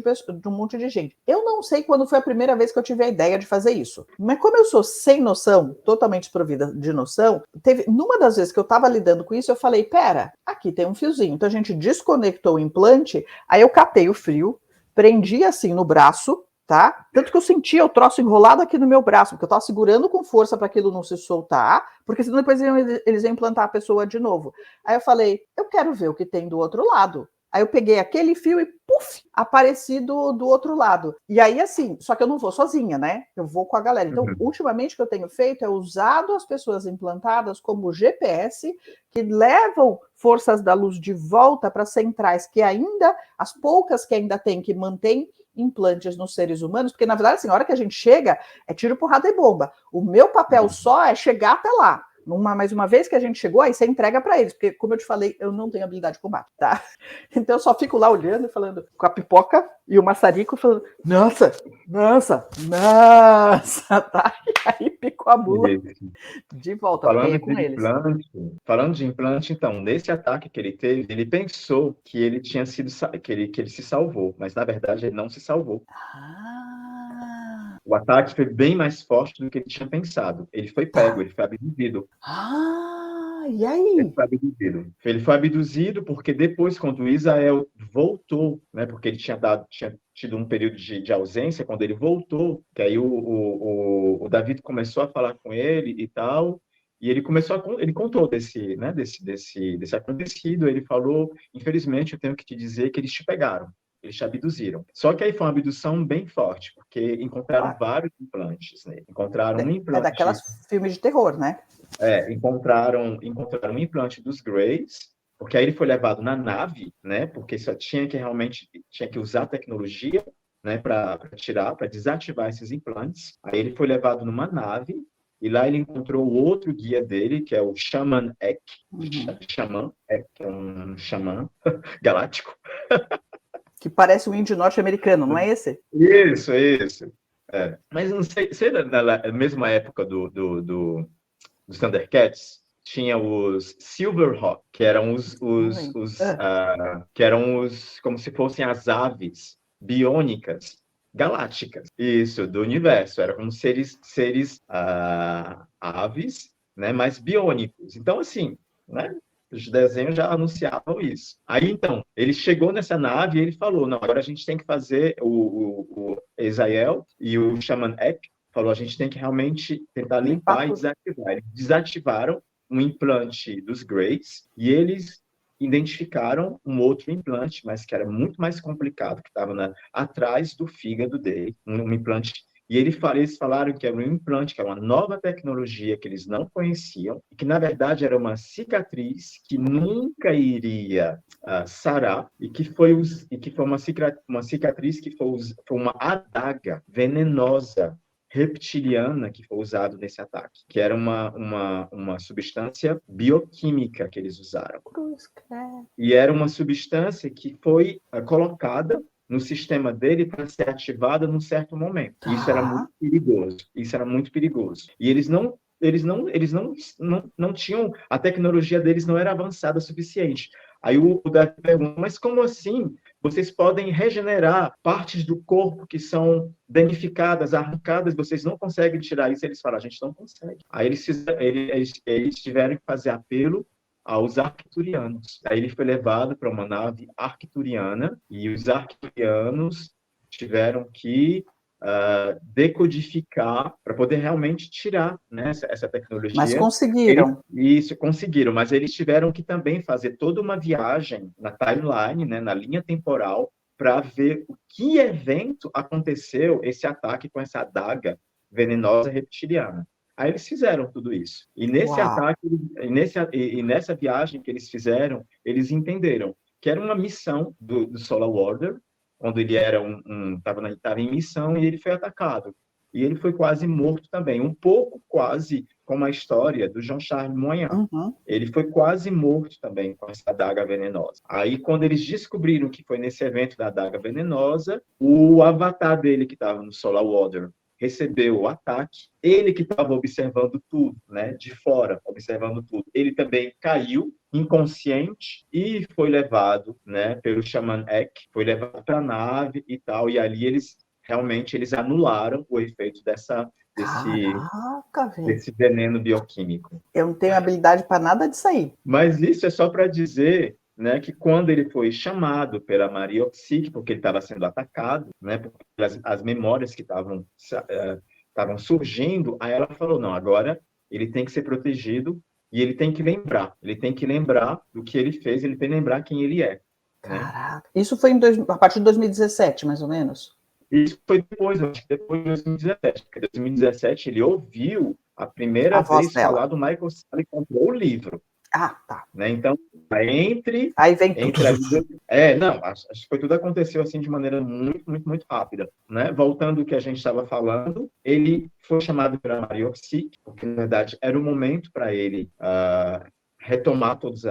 de gente. Eu não sei quando foi a primeira vez que eu tive a ideia de fazer isso. Mas como eu sou sem noção, totalmente desprovida de noção, numa das vezes que eu estava lidando com isso, eu falei, pera, aqui tem um fiozinho. Então, a gente desconectou o implante, aí eu catei o fio, prendi assim no braço, tá? Tanto que eu sentia o troço enrolado aqui no meu braço, porque eu estava segurando com força para aquilo não se soltar, porque senão depois eles iam implantar a pessoa de novo. Aí eu falei, eu quero ver o que tem do outro lado. Aí eu peguei aquele fio e, puf, apareci do outro lado. E aí, assim, só que eu não vou sozinha, né? Eu vou com a galera. Então, ultimamente, o que eu tenho feito é usado as pessoas implantadas como GPS, que levam forças da luz de volta para centrais que ainda, as poucas que ainda tem, que mantém implantes nos seres humanos, porque, na verdade, assim, a hora que a gente chega, é tiro, porrada e bomba. O meu papel só é chegar até lá. Mas uma vez que a gente chegou, aí você entrega para eles, porque, como eu te falei, eu não tenho habilidade de combate, tá? Então eu só fico lá olhando e falando com a pipoca e o maçarico, falando, nossa, tá? E aí pico a mula de volta, porque aí é com eles. Falando de implante, então, nesse ataque que ele teve, ele pensou que ele tinha sido, que ele se salvou, mas na verdade ele não se salvou. O ataque foi bem mais forte do que ele tinha pensado. Ele foi pego, ele foi abduzido. E aí? Ele foi abduzido porque depois, quando o Israel voltou, né, porque ele tinha tido um período de ausência, quando ele voltou, que aí o David começou a falar com ele e tal, e ele contou desse acontecido, ele falou, infelizmente, eu tenho que te dizer que eles te pegaram. Eles te abduziram. Só que aí foi uma abdução bem forte, porque encontraram vários implantes, né? Encontraram um implante... É daquelas filmes de terror, né? Encontraram um implante dos Greys, porque aí ele foi levado na nave, né? Porque só tinha que usar tecnologia, né? Para desativar esses implantes. Aí ele foi levado numa nave e lá ele encontrou o outro guia dele, que é o Shaman Ek. Shaman Ek, que é um xamã galáctico. Que parece um índio norte-americano, não é esse? Isso. Mas não sei, na mesma época dos Thundercats, tinha os Silverhawk, que eram que eram como se fossem as aves biônicas galácticas. Isso, do universo. Eram como seres aves, né, mas biônicos. Então, assim, né? Os desenhos já anunciavam isso. Aí, então, ele chegou nessa nave e ele falou, não, agora a gente tem que fazer o Ezael e o Shaman Ek falou, a gente tem que realmente tentar limpar e desativar. Eles desativaram um implante dos Greys e eles identificaram um outro implante, mas que era muito mais complicado, que estava atrás do fígado dele, um implante. E eles falaram que era um implante, que era uma nova tecnologia que eles não conheciam, e que, na verdade, era uma cicatriz que nunca iria sarar, e que foi uma cicatriz que foi uma adaga venenosa reptiliana que foi usado nesse ataque, que era uma substância bioquímica que eles usaram. E era uma substância que foi colocada no sistema dele para ser ativada num certo momento. Isso era muito perigoso. Isso era muito perigoso. E eles não tinham, a tecnologia deles não era avançada o suficiente. Aí o Davi pergunta, mas como assim? Vocês podem regenerar partes do corpo que são danificadas, arrancadas, vocês não conseguem tirar isso? Eles falam, a gente não consegue. Aí eles tiveram que fazer apelo aos arcturianos. Aí ele foi levado para uma nave arcturiana e os arcturianos tiveram que decodificar para poder realmente tirar, né, essa tecnologia. Mas conseguiram. Isso, conseguiram, mas eles tiveram que também fazer toda uma viagem na timeline, né, na linha temporal, para ver o que evento aconteceu esse ataque com essa adaga venenosa reptiliana. Aí eles fizeram tudo isso. E nesse ataque, nessa viagem que eles fizeram, eles entenderam que era uma missão do Solar Order, quando ele era estava em missão e ele foi atacado. E ele foi quase morto também, um pouco quase como a história do Jean-Charles Moyen. Ele foi quase morto também com essa adaga venenosa. Aí, quando eles descobriram que foi nesse evento da adaga venenosa, o avatar dele, que estava no Solar Order, recebeu o ataque. Ele que estava observando tudo, né, de fora, observando tudo, ele também caiu inconsciente e foi levado, né, pelo Xamã Ek, foi levado para a nave e tal, e ali eles anularam o efeito desse veneno bioquímico. Eu não tenho habilidade para nada disso aí. Mas isso é só para dizer, né, que quando ele foi chamado pela Maria Oxide, porque ele estava sendo atacado, né, porque as memórias que estavam surgindo, aí ela falou, não, agora ele tem que ser protegido e ele tem que lembrar do que ele fez, ele tem que lembrar quem ele é. Caraca. Né? Isso foi a partir de 2017, mais ou menos? Isso foi depois de 2017, porque em 2017 ele ouviu a primeira vez falar do Michael Salla e comprou o livro. Ah, tá. Né? Então, aí vem tudo. Acho que foi tudo aconteceu assim de maneira muito, muito, muito rápida. Né? Voltando ao que a gente estava falando, ele foi chamado para Maria Oxide, porque, na verdade, era o momento para ele retomar todas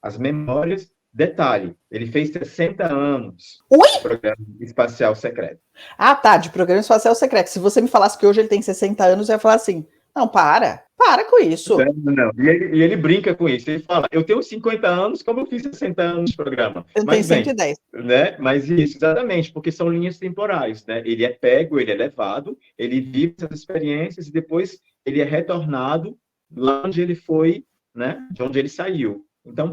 as memórias. Detalhe, ele fez 60 anos de Programa Espacial Secreto. Ah, tá, de Programa Espacial Secreto. Se você me falasse que hoje ele tem 60 anos, eu ia falar assim, não, para com isso. Não. E ele brinca com isso, ele fala, eu tenho 50 anos, como eu fiz 60 anos de programa? Eu tenho 110. Né? Mas isso, exatamente, porque são linhas temporais, né? Ele é pego, ele é levado, ele vive essas experiências e depois ele é retornado lá onde ele foi, né? De onde ele saiu. Então,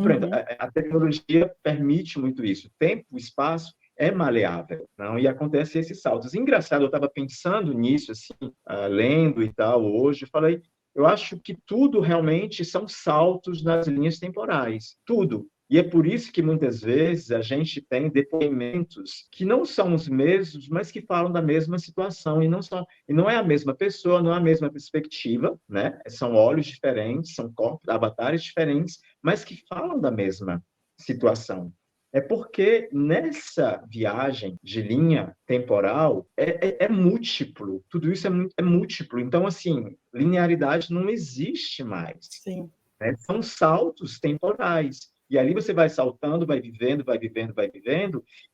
a tecnologia permite muito isso. Tempo, espaço é maleável, não? E acontece esses saltos. Engraçado, eu estava pensando nisso, assim, lendo e tal, hoje, falei, eu acho que tudo realmente são saltos nas linhas temporais, tudo. E é por isso que muitas vezes a gente tem depoimentos que não são os mesmos, mas que falam da mesma situação e não é a mesma pessoa, não é a mesma perspectiva, né? São olhos diferentes, são corpos, avatares diferentes, mas que falam da mesma situação. É porque nessa viagem de linha temporal é múltiplo, tudo isso é múltiplo. Então, assim, linearidade não existe mais. Sim. Né? São saltos temporais. E ali você vai saltando, vai vivendo,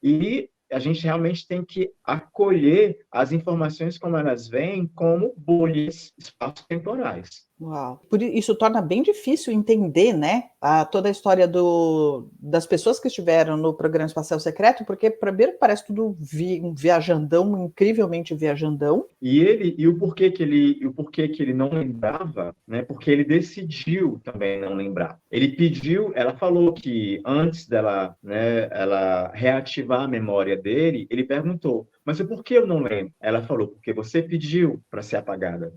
e a gente realmente tem que acolher as informações como elas vêm, como bolhas espaço-temporais. Uau. Isso torna bem difícil entender, né, toda a história das pessoas que estiveram no Programa Espacial Secreto, porque primeiro parece tudo um viajandão, incrivelmente viajandão. E o porquê que ele não lembrava, né? Porque ele decidiu também não lembrar. Ele pediu, ela falou que antes dela, né, ela reativar a memória dele, ele perguntou, mas por que eu não lembro? Ela falou, porque você pediu para ser apagada.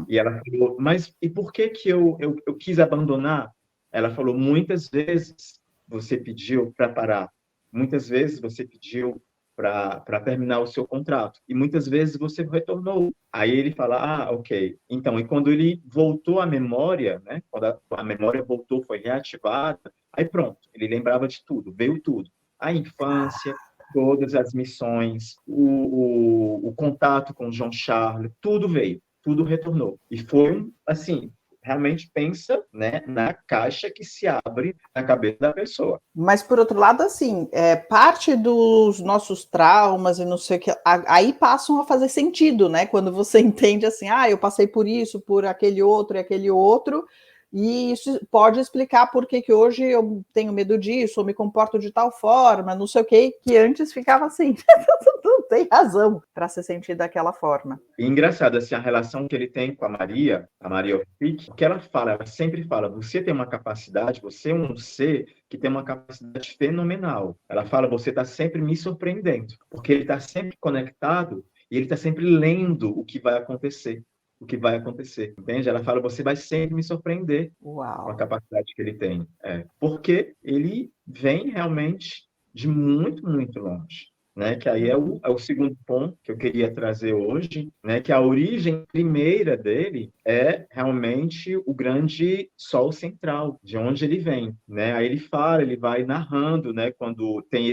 E ela falou, mas e por que eu quis abandonar? Ela falou, muitas vezes você pediu para parar, muitas vezes você pediu para terminar o seu contrato, e muitas vezes você retornou. Aí ele fala, ok. Então, e quando ele voltou à memória, né? Quando a memória voltou, foi reativada, aí pronto, ele lembrava de tudo, veio tudo. A infância, todas as missões, o contato com o Jean Charles, tudo veio. Tudo retornou. E foi, assim, realmente pensa, né, na caixa que se abre na cabeça da pessoa. Mas, por outro lado, assim, parte dos nossos traumas e não sei o que, aí passam a fazer sentido, né? Quando você entende assim, eu passei por isso, por aquele outro e aquele outro, e isso pode explicar por que hoje eu tenho medo disso, ou me comporto de tal forma, não sei o que antes ficava assim, não tem razão para se sentir daquela forma. E engraçado, assim, a relação que ele tem com a Maria Orpik, que ela sempre fala, você tem uma capacidade, você é um ser que tem uma capacidade fenomenal. Ela fala, você está sempre me surpreendendo, porque ele está sempre conectado e ele está sempre lendo o que vai acontecer. O que vai acontecer, entende? Ela fala, você vai sempre me surpreender com a Uau! capacidade que ele tem. Porque ele vem realmente de muito, muito longe. Né, que aí é o segundo ponto que eu queria trazer hoje, né, que a origem primeira dele é realmente o grande Sol central, de onde ele vem, né? Aí ele fala, ele vai narrando, né, quando tem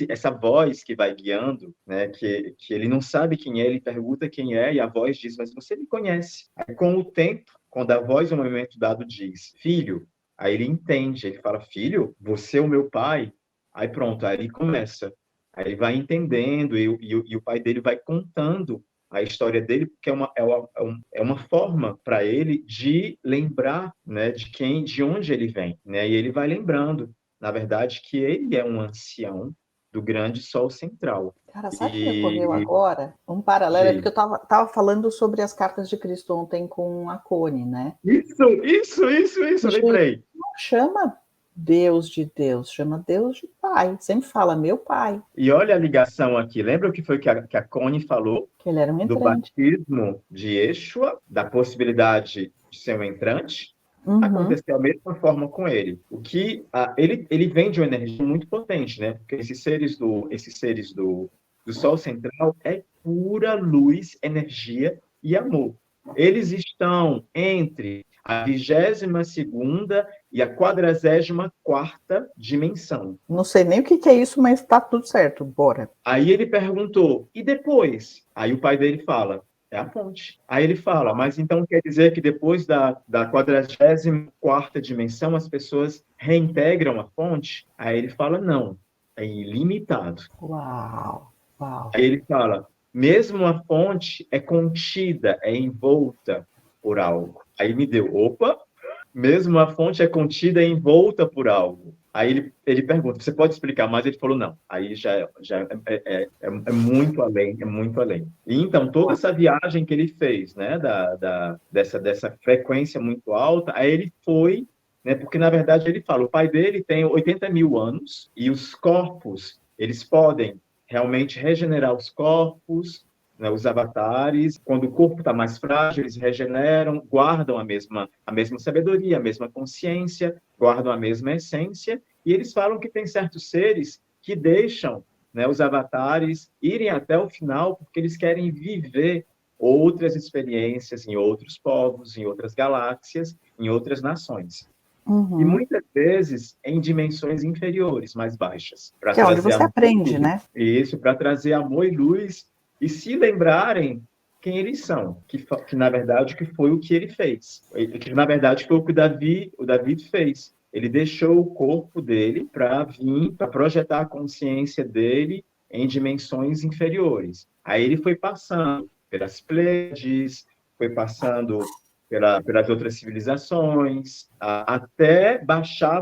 essa voz que vai guiando, né, que ele não sabe quem é, ele pergunta quem é e a voz diz, mas você me conhece. Aí, com o tempo, quando a voz, no momento dado, diz, filho, aí ele entende, ele fala, filho, você é o meu pai? Aí pronto, aí ele começa. Aí ele vai entendendo e o pai dele vai contando a história dele, porque é uma forma para ele de lembrar, né, de onde ele vem, né? E ele vai lembrando, na verdade, que ele é um ancião do grande Sol central. Cara, sabe o que me ocorreu E agora? Um paralelo, é porque de eu tava falando sobre as cartas de Cristo ontem com a Cone, né? isso, eu Gente, lembrei. não chama Deus de Deus, chama Deus de Pai. Sempre fala meu Pai, E olha a ligação aqui. Lembra o que foi que a Connie falou que ele era um do entrante. batismo de Yeshua, da possibilidade de ser um entrante? Uhum. Aconteceu a mesma forma com ele. O que ele vem de uma energia muito potente, né? Porque esses seres do Sol Central é pura luz, energia e amor. Eles estão entre a 22ª e a 44ª dimensão. Não sei nem o que é isso, mas tá tudo certo, bora. Aí ele perguntou, e depois? Aí o pai dele fala, é a fonte. Aí ele fala, mas então quer dizer que depois da 44ª dimensão as pessoas reintegram a fonte? Aí ele fala, não, é ilimitado. Uau, uau. Aí ele fala, mesmo a fonte é contida, é envolta por algo. Aí me deu, opa, mesmo a fonte é contida e envolta por algo. Aí ele pergunta, você pode explicar mais? Ele falou, não. Aí já é muito além, é muito além. E então, toda essa viagem que ele fez, né, dessa frequência muito alta, aí ele foi, né, porque na verdade ele fala, o pai dele tem 80 mil anos e os corpos, eles podem realmente regenerar os corpos, né, os avatares, quando o corpo está mais frágil, eles regeneram, guardam a mesma sabedoria, a mesma consciência, guardam a mesma essência, e eles falam que tem certos seres que deixam, né, os avatares irem até o final porque eles querem viver outras experiências em outros povos, em outras galáxias, em outras nações. E Uhum. muitas vezes em dimensões inferiores, mais baixas, para Que é onde trazer você amor e aprende, luz. né? Isso, para trazer amor e luz e se lembrarem quem eles são, que na verdade que foi o que ele fez, que na verdade foi o que o David fez. Ele deixou o corpo dele para vir, para projetar a consciência dele em dimensões inferiores. Aí ele foi passando pelas Pleiades, foi passando pelas outras civilizações, até baixar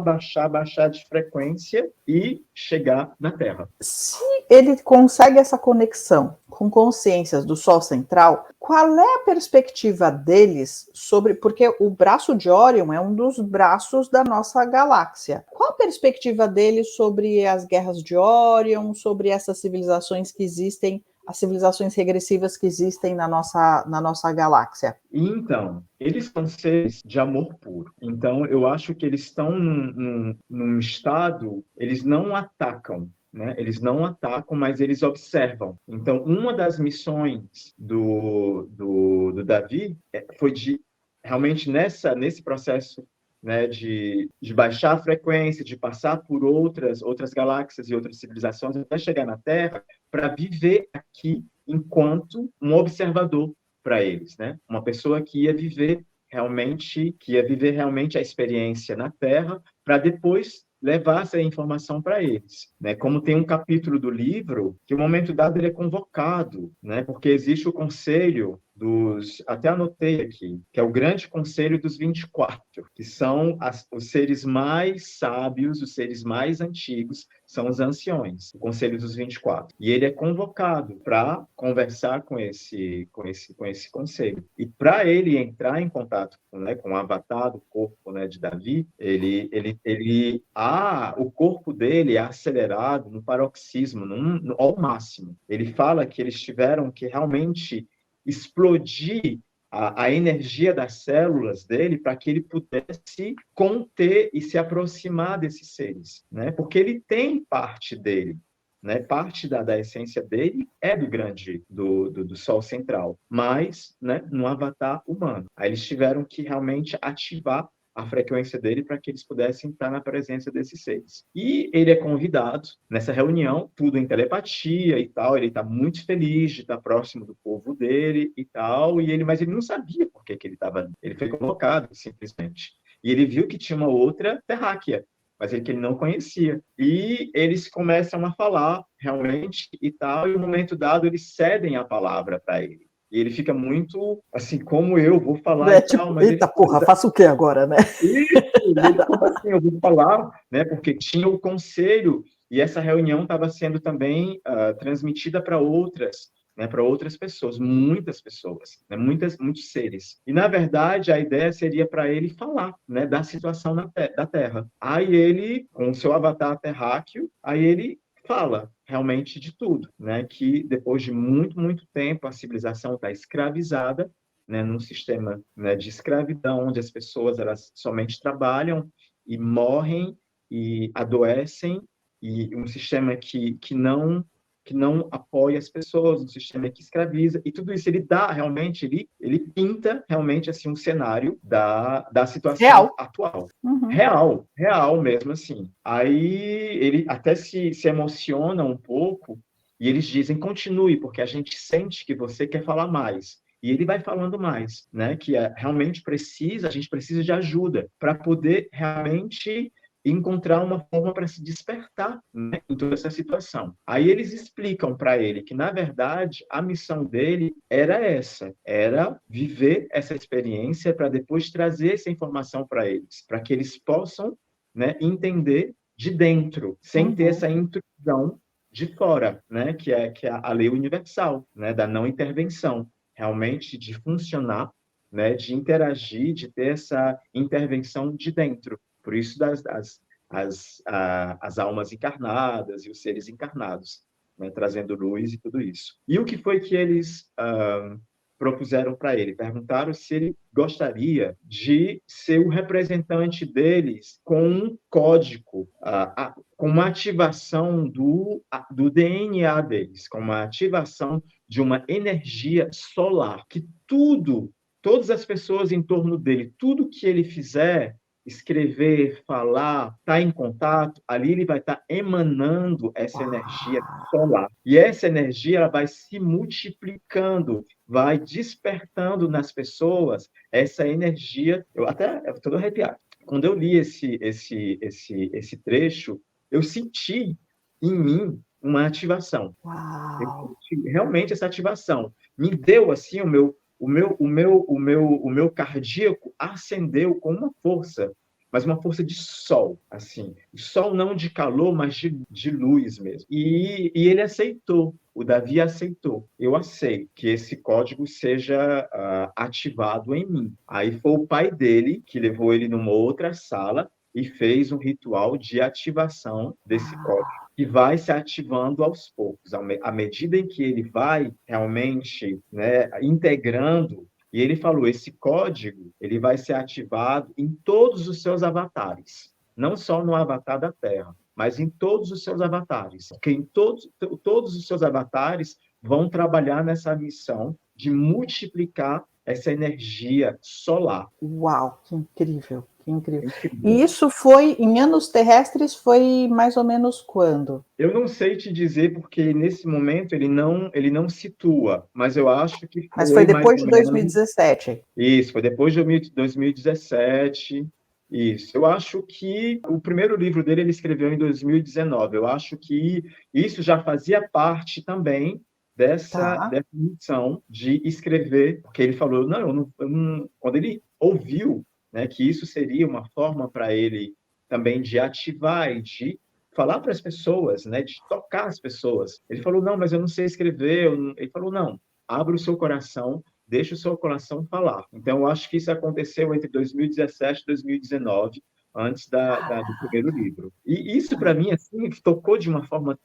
de frequência e chegar na Terra. Se ele consegue essa conexão com consciências do Sol central, qual é a perspectiva deles sobre. Porque o braço de Órion é um dos braços da nossa galáxia. Qual a perspectiva deles sobre as guerras de Órion, sobre essas civilizações que existem, as civilizações regressivas que existem na nossa galáxia? Então, eles são seres de amor puro. Então, eu acho que eles estão num estado, eles não atacam, né? Eles não atacam, mas eles observam. Então, uma das missões do Davi foi de, realmente, nesse processo, né, de baixar a frequência, de passar por outras galáxias e outras civilizações, até chegar na Terra, para viver aqui enquanto um observador para eles, né? Uma pessoa que ia viver realmente, que ia viver realmente a experiência na Terra, para depois levar essa informação para eles, né? Como tem um capítulo do livro que, no momento dado, ele é convocado, né? Porque existe o conselho até anotei aqui, que é o grande conselho dos 24, que são os seres mais sábios, os seres mais antigos, são os anciões, o conselho dos 24. E ele é convocado para conversar com esse conselho. E para ele entrar em contato, né, com o avatar do corpo, né, de Davi, o corpo dele é acelerado no paroxismo, ao máximo. Ele fala que eles tiveram que realmente explodir a energia das células dele para que ele pudesse conter e se aproximar desses seres, né? Porque ele tem parte dele, né? Parte da essência dele é do Sol central, mas, né, no avatar humano. Aí eles tiveram que realmente ativar a frequência dele para que eles pudessem estar na presença desses seres. E ele é convidado nessa reunião, tudo em telepatia e tal, ele está muito feliz de estar próximo do povo dele e tal, mas ele não sabia por que ele estava ali. Ele foi colocado, simplesmente. E ele viu que tinha uma outra terráquea, mas que ele não conhecia. E eles começam a falar, realmente, e tal, e no momento dado eles cedem a palavra para ele. E ele fica muito, assim, como eu vou falar e tipo, tal, mas eita porra, faço o quê agora, né? Ele, como assim, eu vou falar, né? Porque tinha o conselho e essa reunião estava sendo também transmitida para outras, né? Para outras pessoas, muitas pessoas, né? Muitos seres. E, na verdade, a ideia seria para ele falar, né? Da situação da Terra. Aí ele, com o seu avatar terráqueo, aí ele fala realmente de tudo, né? Que depois de muito, muito tempo a civilização está escravizada, né? Num sistema, né, de escravidão, onde as pessoas elas somente trabalham e morrem e adoecem, e um sistema que não apoia as pessoas, um sistema que escraviza, e tudo isso ele dá realmente, ele pinta realmente assim um cenário da situação Real. atual. Uhum. Real mesmo assim. Aí ele até se emociona um pouco e eles dizem, continue, porque a gente sente que você quer falar mais. E ele vai falando mais, né? Que realmente a gente precisa de ajuda para poder realmente encontrar uma forma para se despertar, né, em toda essa situação. Aí eles explicam para ele que, na verdade, a missão dele era viver essa experiência para depois trazer essa informação para eles, para que eles possam, né, entender de dentro, sem ter essa intrusão de fora, né, que é a lei universal, né, da não intervenção, realmente de funcionar, né, de interagir, de ter essa intervenção de dentro. Por isso as almas encarnadas e os seres encarnados, né, trazendo luz e tudo isso. E o que foi que eles propuseram para ele? Perguntaram se ele gostaria de ser o representante deles com um código, com uma ativação do DNA deles, com uma ativação de uma energia solar, que todas as pessoas em torno dele, tudo que ele fizer, escrever, falar, estar em contato, ali ele vai estar emanando essa energia solar. E essa energia ela vai se multiplicando, vai despertando nas pessoas essa energia. Eu estou todo arrepiado. Quando eu li esse trecho, eu senti em mim uma ativação. Eu senti realmente essa ativação. Me deu assim o meu cardíaco acendeu com uma força, mas uma força de sol, assim. Sol não de calor, mas de luz mesmo. E ele aceitou, o Davi aceitou. Eu aceito que esse código seja ativado em mim. Aí foi o pai dele que levou ele numa outra sala e fez um ritual de ativação desse código, que vai se ativando aos poucos, à medida em que ele vai realmente, né, integrando. E ele falou, esse código ele vai ser ativado em todos os seus avatares, não só no avatar da Terra, mas em todos os seus avatares, porque em todos os seus avatares vão trabalhar nessa missão de multiplicar essa energia solar. Uau, que incrível, Que incrível. Incrível. E isso foi, em anos terrestres, foi mais ou menos quando? Eu não sei te dizer, porque nesse momento ele não situa, mas eu acho que Mas foi foi mais depois ou de menos 2017. isso, foi depois de 2017. Isso. Eu acho que o primeiro livro dele ele escreveu em 2019. Eu acho que isso já fazia parte também Tá. dessa missão de escrever, porque ele falou, não, quando ele ouviu, né, que isso seria uma forma para ele também de ativar e de falar para as pessoas, né, de tocar as pessoas. Ele falou, não, mas eu não sei escrever. Ele falou, não, abra o seu coração, deixa o seu coração falar. Então, eu acho que isso aconteceu entre 2017 e 2019, antes do primeiro livro. E isso, para mim, assim, tocou de uma forma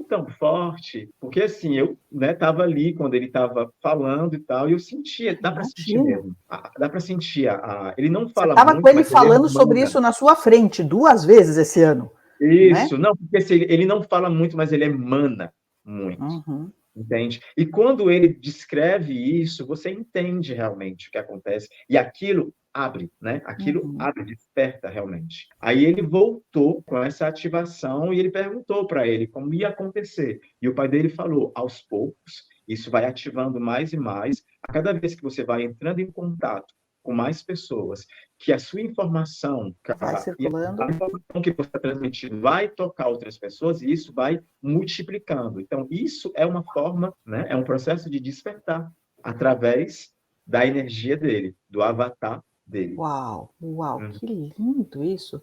tão forte, porque, assim, eu estava ali quando ele estava falando e tal, e eu sentia, dá para sentir Imagino. mesmo. Dá para sentir. Ele não Você fala estava com muito, ele mas ele falando sobre emana. isso na sua frente 2 vezes esse ano, né? Isso, não, porque assim, ele não fala muito, mas ele emana muito. Uhum, Entende? E quando ele descreve isso, você entende realmente o que acontece. E aquilo abre, né? Aquilo uhum. abre, desperta realmente. Aí ele voltou com essa ativação e ele perguntou para ele como ia acontecer. E o pai dele falou: aos poucos, isso vai ativando mais e mais. A cada vez que você vai entrando em contato com mais pessoas, que a sua informação, Vai a circulando. informação que você está transmitindo vai tocar outras pessoas e isso vai multiplicando. Então, isso é uma forma, né, é um processo de despertar através da energia dele, do avatar dele. Uau, que lindo isso.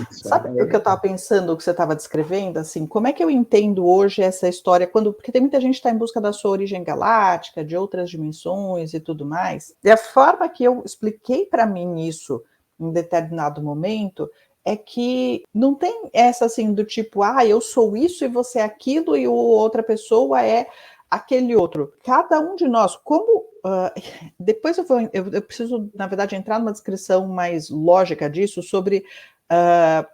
Isso, Sabe o que eu estava pensando, o que você estava descrevendo, assim, como é que eu entendo hoje essa história, porque tem muita gente que está em busca da sua origem galáctica, de outras dimensões e tudo mais, e a forma que eu expliquei para mim isso em determinado momento é que não tem essa assim do tipo, eu sou isso e você é aquilo e outra pessoa é aquele outro. Cada um de nós, como depois eu preciso, na verdade, entrar numa descrição mais lógica disso sobre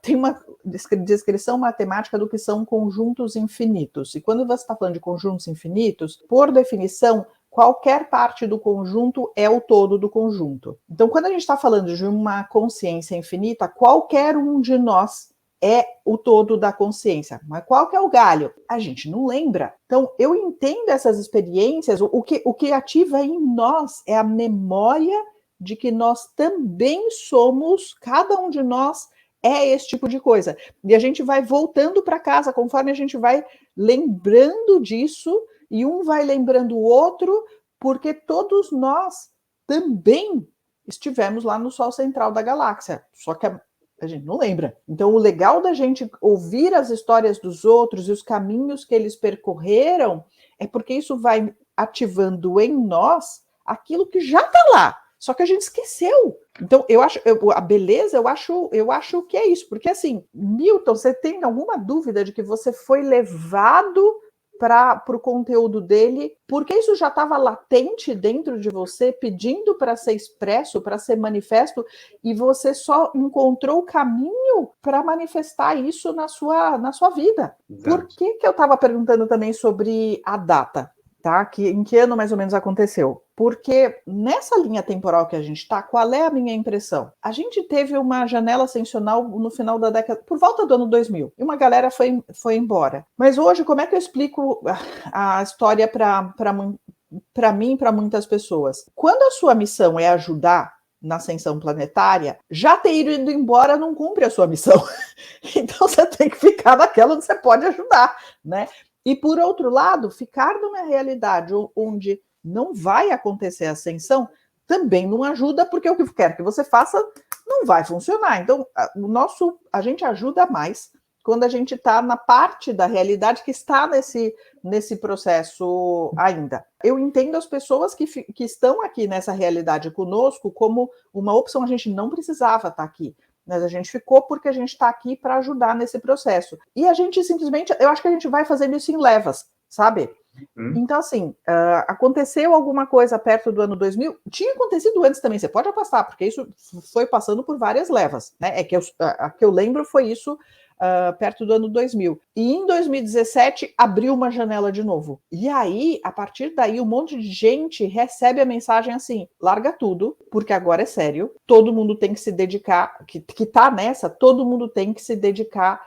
tem uma descrição matemática do que são conjuntos infinitos. E quando você está falando de conjuntos infinitos, por definição, qualquer parte do conjunto é o todo do conjunto. Então, quando a gente está falando de uma consciência infinita, qualquer um de nós é o todo da consciência. Mas qual que é o galho? A gente não lembra. Então, eu entendo essas experiências, o que ativa em nós é a memória de que nós também somos, cada um de nós é esse tipo de coisa. E a gente vai voltando para casa conforme a gente vai lembrando disso, e um vai lembrando o outro, porque todos nós também estivemos lá no Sol central da galáxia. Só que a gente não lembra. Então, o legal da gente ouvir as histórias dos outros e os caminhos que eles percorreram é porque isso vai ativando em nós aquilo que já está lá, só que a gente esqueceu. Então, a beleza, eu acho que é isso, porque assim, Milton, você tem alguma dúvida de que você foi levado para o conteúdo dele, porque isso já estava latente dentro de você, pedindo para ser expresso, para ser manifesto, e você só encontrou o caminho para manifestar isso na sua vida. Exato. Por que eu estava perguntando também sobre a data? Tá? Em que ano mais ou menos aconteceu? Porque nessa linha temporal que a gente está, qual é a minha impressão? A gente teve uma janela ascensional no final da década, por volta do ano 2000, e uma galera foi embora. Mas hoje, como é que eu explico a história para mim e para muitas pessoas? Quando a sua missão é ajudar na ascensão planetária, já ter ido embora não cumpre a sua missão. Então você tem que ficar naquela onde você pode ajudar, né? E, por outro lado, ficar numa realidade onde não vai acontecer a ascensão também não ajuda, porque o que quer que você faça não vai funcionar. Então, a gente ajuda mais quando a gente está na parte da realidade que está nesse processo ainda. Eu entendo as pessoas que estão aqui nessa realidade conosco como uma opção. A gente não precisava estar aqui, mas a gente ficou porque a gente está aqui para ajudar nesse processo. E a gente simplesmente, eu acho que a gente vai fazendo isso em levas, sabe? Então, assim, aconteceu alguma coisa perto do ano 2000, tinha acontecido antes também, você pode apostar, porque isso foi passando por várias levas, né? A que eu lembro foi isso perto do ano 2000. E em 2017 abriu uma janela de novo. E aí, a partir daí, um monte de gente recebe a mensagem assim: larga tudo, porque agora é sério, todo mundo tem que se dedicar, que tá nessa, todo mundo tem que se dedicar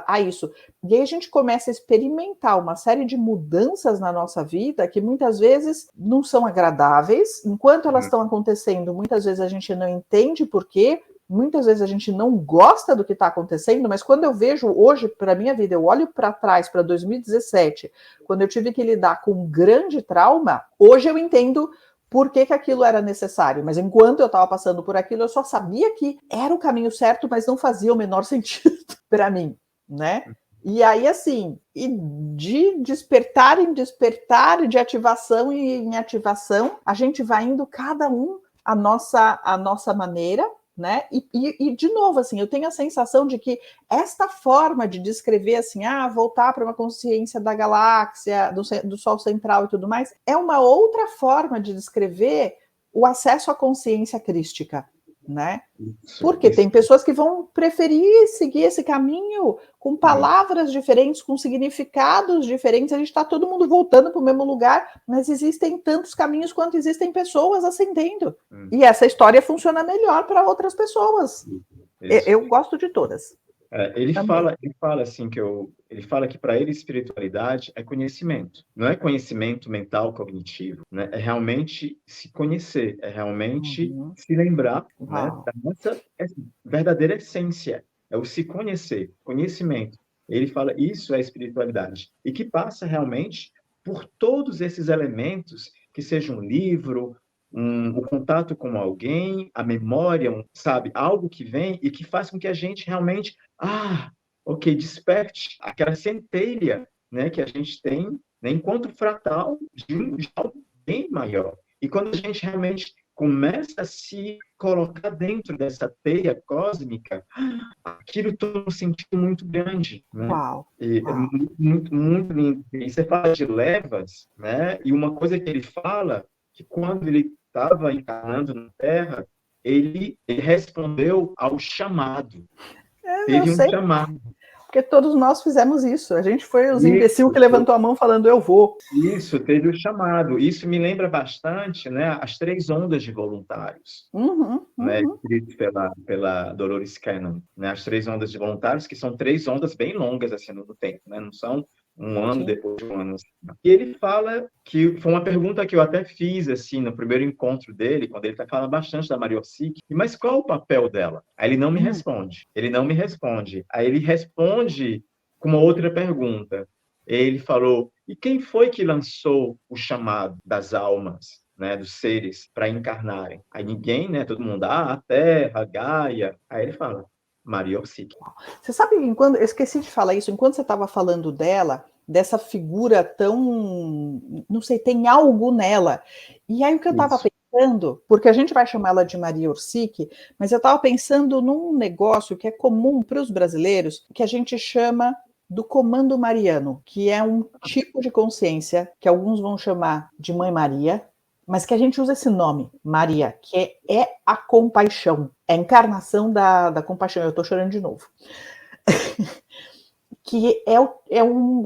a isso. E aí a gente começa a experimentar uma série de mudanças na nossa vida que muitas vezes não são agradáveis. Enquanto elas estão acontecendo, muitas vezes a gente não entende por quê, muitas vezes a gente não gosta do que está acontecendo, mas quando eu vejo hoje, para a minha vida, eu olho para trás, para 2017, quando eu tive que lidar com um grande trauma, hoje eu entendo por que aquilo era necessário. Mas enquanto eu estava passando por aquilo, eu só sabia que era o caminho certo, mas não fazia o menor sentido para mim, né? E aí, assim, e de despertar em despertar, de ativação em ativação, a gente vai indo cada um a nossa maneira, né? E de novo, assim, eu tenho a sensação de que esta forma de descrever, assim, voltar para uma consciência da galáxia, do Sol central e tudo mais, é uma outra forma de descrever o acesso à consciência crística, né? Porque tem pessoas que vão preferir seguir esse caminho com palavras diferentes, com significados diferentes. A gente está todo mundo voltando para o mesmo lugar, mas existem tantos caminhos quanto existem pessoas ascendendo. E essa história funciona melhor para outras pessoas. Eu gosto de todas. Ele fala assim ele fala que para ele espiritualidade é conhecimento, não é conhecimento mental cognitivo, né? É realmente se conhecer, é realmente se lembrar, né, da nossa verdadeira essência, é o se conhecer, conhecimento. Ele fala isso é espiritualidade e que passa realmente por todos esses elementos, que seja um livro, o contato com alguém, a memória, sabe, algo que vem e que faz com que a gente realmente, ok, desperte aquela centelha, né, que a gente tem, né, enquanto fratal de algo bem maior. E quando a gente realmente começa a se colocar dentro dessa teia cósmica, aquilo toma um sentido muito grande, né? Uau. É muito, muito lindo. E você fala de levas, né? E uma coisa que ele fala, que quando ele estava encarnando na Terra, ele respondeu ao chamado. Teve um chamado. Porque todos nós fizemos isso. A gente foi os imbecil que levantou a mão falando, eu vou. Isso, teve o chamado. Isso me lembra bastante, né, as 3 ondas de voluntários, né, escrito pela Dolores Cannon, né, as 3 ondas de voluntários, que são 3 ondas bem longas assim no tempo, né, não são um ano depois de um ano. E ele fala que foi uma pergunta que eu até fiz assim no primeiro encontro dele, quando ele fala bastante da Maria Orsic, mas qual o papel dela? Aí ele não me responde. Aí ele responde com uma outra pergunta. Ele falou: e quem foi que lançou o chamado das almas, né, dos seres, para encarnarem? Aí ninguém, né, todo mundo, a Terra, Gaia. Aí ele fala: Maria Orsic. Você sabe que eu esqueci de falar isso, enquanto você estava falando dela, dessa figura tão, não sei, tem algo nela. E aí o que eu estava pensando, porque a gente vai chamar ela de Maria Orsic, mas eu estava pensando num negócio que é comum para os brasileiros, que a gente chama do comando mariano, que é um tipo de consciência que alguns vão chamar de Mãe Maria, mas que a gente usa esse nome, Maria, que é a compaixão, é a encarnação da compaixão. Eu estou chorando de novo. Que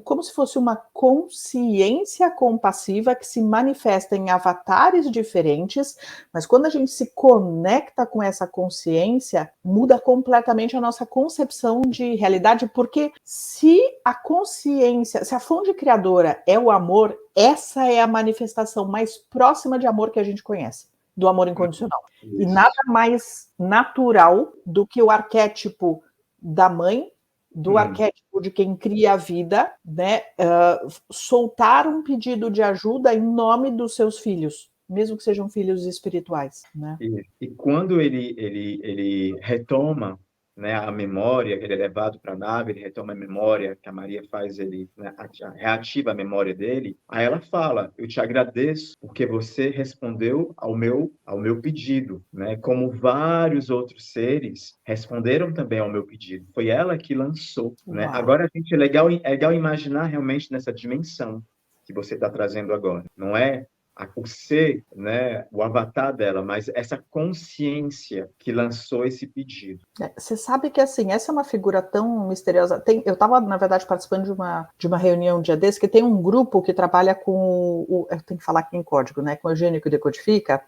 como se fosse uma consciência compassiva que se manifesta em avatares diferentes, mas quando a gente se conecta com essa consciência, muda completamente a nossa concepção de realidade, porque se a fonte criadora é o amor, essa é a manifestação mais próxima de amor que a gente conhece, do amor incondicional. E nada mais natural do que o arquétipo da mãe, do arquétipo de quem cria a vida, né, soltar um pedido de ajuda em nome dos seus filhos, mesmo que sejam filhos espirituais, né? E quando ele retoma, né, a memória, ele é levado para a nave, ele retoma a memória que a Maria faz, ele, né, reativa a memória dele, aí ela fala: eu te agradeço porque você respondeu ao meu pedido, né, como vários outros seres responderam também ao meu pedido. Foi ela que lançou, né? Agora, gente, é legal imaginar realmente nessa dimensão que você está trazendo agora. Não é o ser, né, o avatar dela, mas essa consciência que lançou esse pedido. Você sabe que, assim, essa é uma figura tão misteriosa. Eu estava, na verdade, participando de uma reunião um dia desse, que tem um grupo que trabalha com eu tenho que falar aqui em código, né, com o Eugênio que decodifica,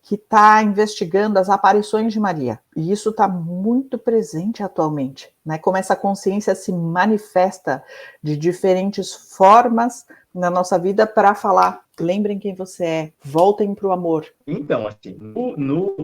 que está investigando as aparições de Maria. E isso está muito presente atualmente, né? Como essa consciência se manifesta de diferentes formas na nossa vida para falar: lembrem quem você é, voltem para o amor. Então, assim, no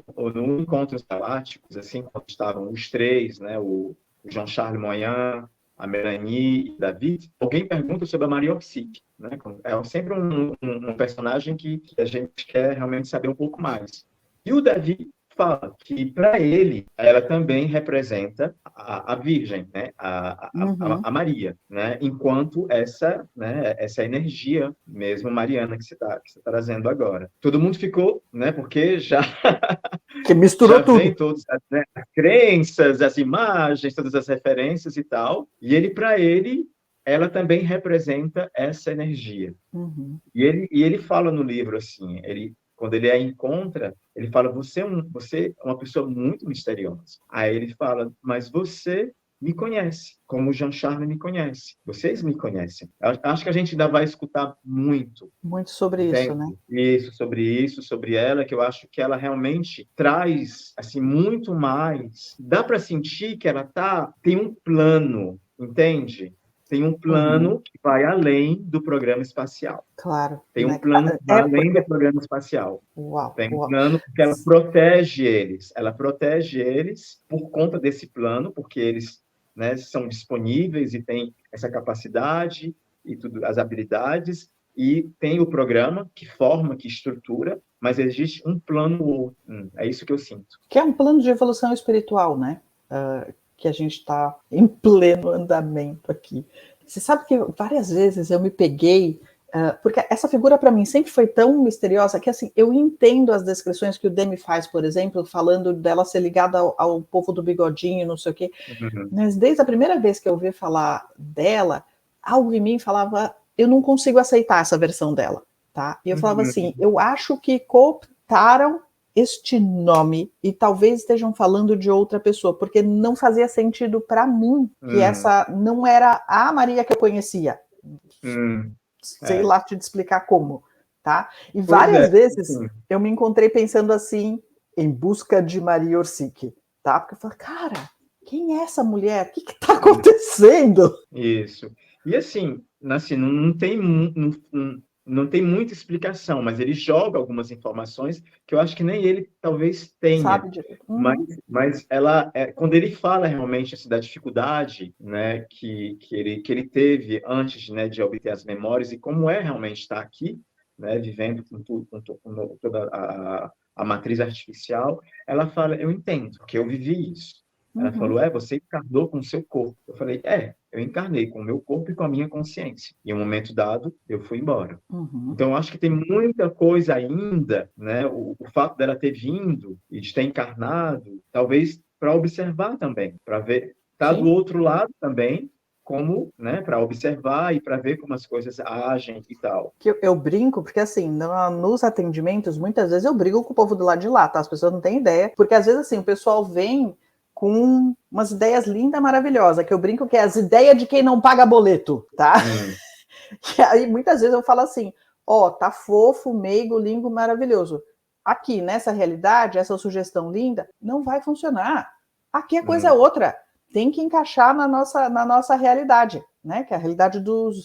Encontros Galácticos, assim, quando estavam os três, né, o Jean-Charles Moyan, a Melanie e o David, alguém pergunta sobre a Maria Orsic, né? É sempre um personagem que a gente quer realmente saber um pouco mais. E o David fala que, para ele, ela também representa a Virgem, né? A Maria, né? Enquanto essa energia mesmo mariana que você está trazendo agora. Todo mundo ficou, né? Porque Que misturou já tudo. vem todas, né, as crenças, as imagens, todas as referências e tal. E para ele, ela também representa essa energia. E ele fala no livro assim, quando ele a encontra, ele fala: você é uma pessoa muito misteriosa. Aí ele fala: mas você me conhece, como o Jean-Charles me conhece. Vocês me conhecem. Acho que a gente ainda vai escutar muito. Muito sobre isso, né? Isso, sobre ela, que eu acho que ela realmente traz assim muito mais. Dá para sentir que ela tem um plano, entende? Tem um plano que vai além do programa espacial. Claro. Tem um Né? plano que vai além do programa espacial. Uau, Tem um uau. plano porque ela protege eles. Ela protege eles por conta desse plano, porque eles, né, são disponíveis e têm essa capacidade e tudo, as habilidades, e tem o programa que forma, que estrutura, mas existe um plano ou outro. É isso que eu sinto. Que é um plano de evolução espiritual, né? Que a gente está em pleno andamento aqui. Você sabe que várias vezes eu me peguei, porque essa figura para mim sempre foi tão misteriosa que, assim, eu entendo as descrições que o Demi faz, por exemplo, falando dela ser ligada ao povo do bigodinho, não sei o quê. Mas desde a primeira vez que eu ouvi falar dela, algo em mim falava: eu não consigo aceitar essa versão dela, tá? E eu falava assim: eu acho que cooptaram este nome e talvez estejam falando de outra pessoa, porque não fazia sentido para mim que essa não era a Maria que eu conhecia. Sei lá te explicar como, tá? E várias vezes eu me encontrei pensando assim, em busca de Maria Orsic, tá? Porque eu falei: cara, quem é essa mulher? O que está acontecendo? Isso. E assim, não tem muita explicação, mas ele joga algumas informações que eu acho que nem ele talvez tenha. Sabe direito. Mas quando ele fala realmente assim, da dificuldade, né, que ele teve antes, né, de obter as memórias e como é realmente estar aqui, né, vivendo com toda a matriz artificial, ela fala: eu entendo, porque eu vivi isso. Ela falou: você encarnou com o seu corpo. Eu falei: eu encarnei com o meu corpo e com a minha consciência. E em um momento dado, eu fui embora. Então, eu acho que tem muita coisa ainda, né? O fato dela ter vindo e de ter encarnado, talvez para observar também, para ver, tá do outro lado também, como, né, para observar e para ver como as coisas agem e tal. Que eu brinco, porque assim, nos atendimentos, muitas vezes eu brigo com o povo do lado de lá, tá? As pessoas não têm ideia, porque às vezes assim, o pessoal vem com umas ideias lindas, maravilhosas, que eu brinco que é as ideias de quem não paga boleto, tá? E aí muitas vezes eu falo assim: tá fofo, meigo, lindo, maravilhoso. Aqui, nessa realidade, essa sugestão linda, não vai funcionar. Aqui a coisa é outra. Tem que encaixar na nossa realidade, né? Que é a realidade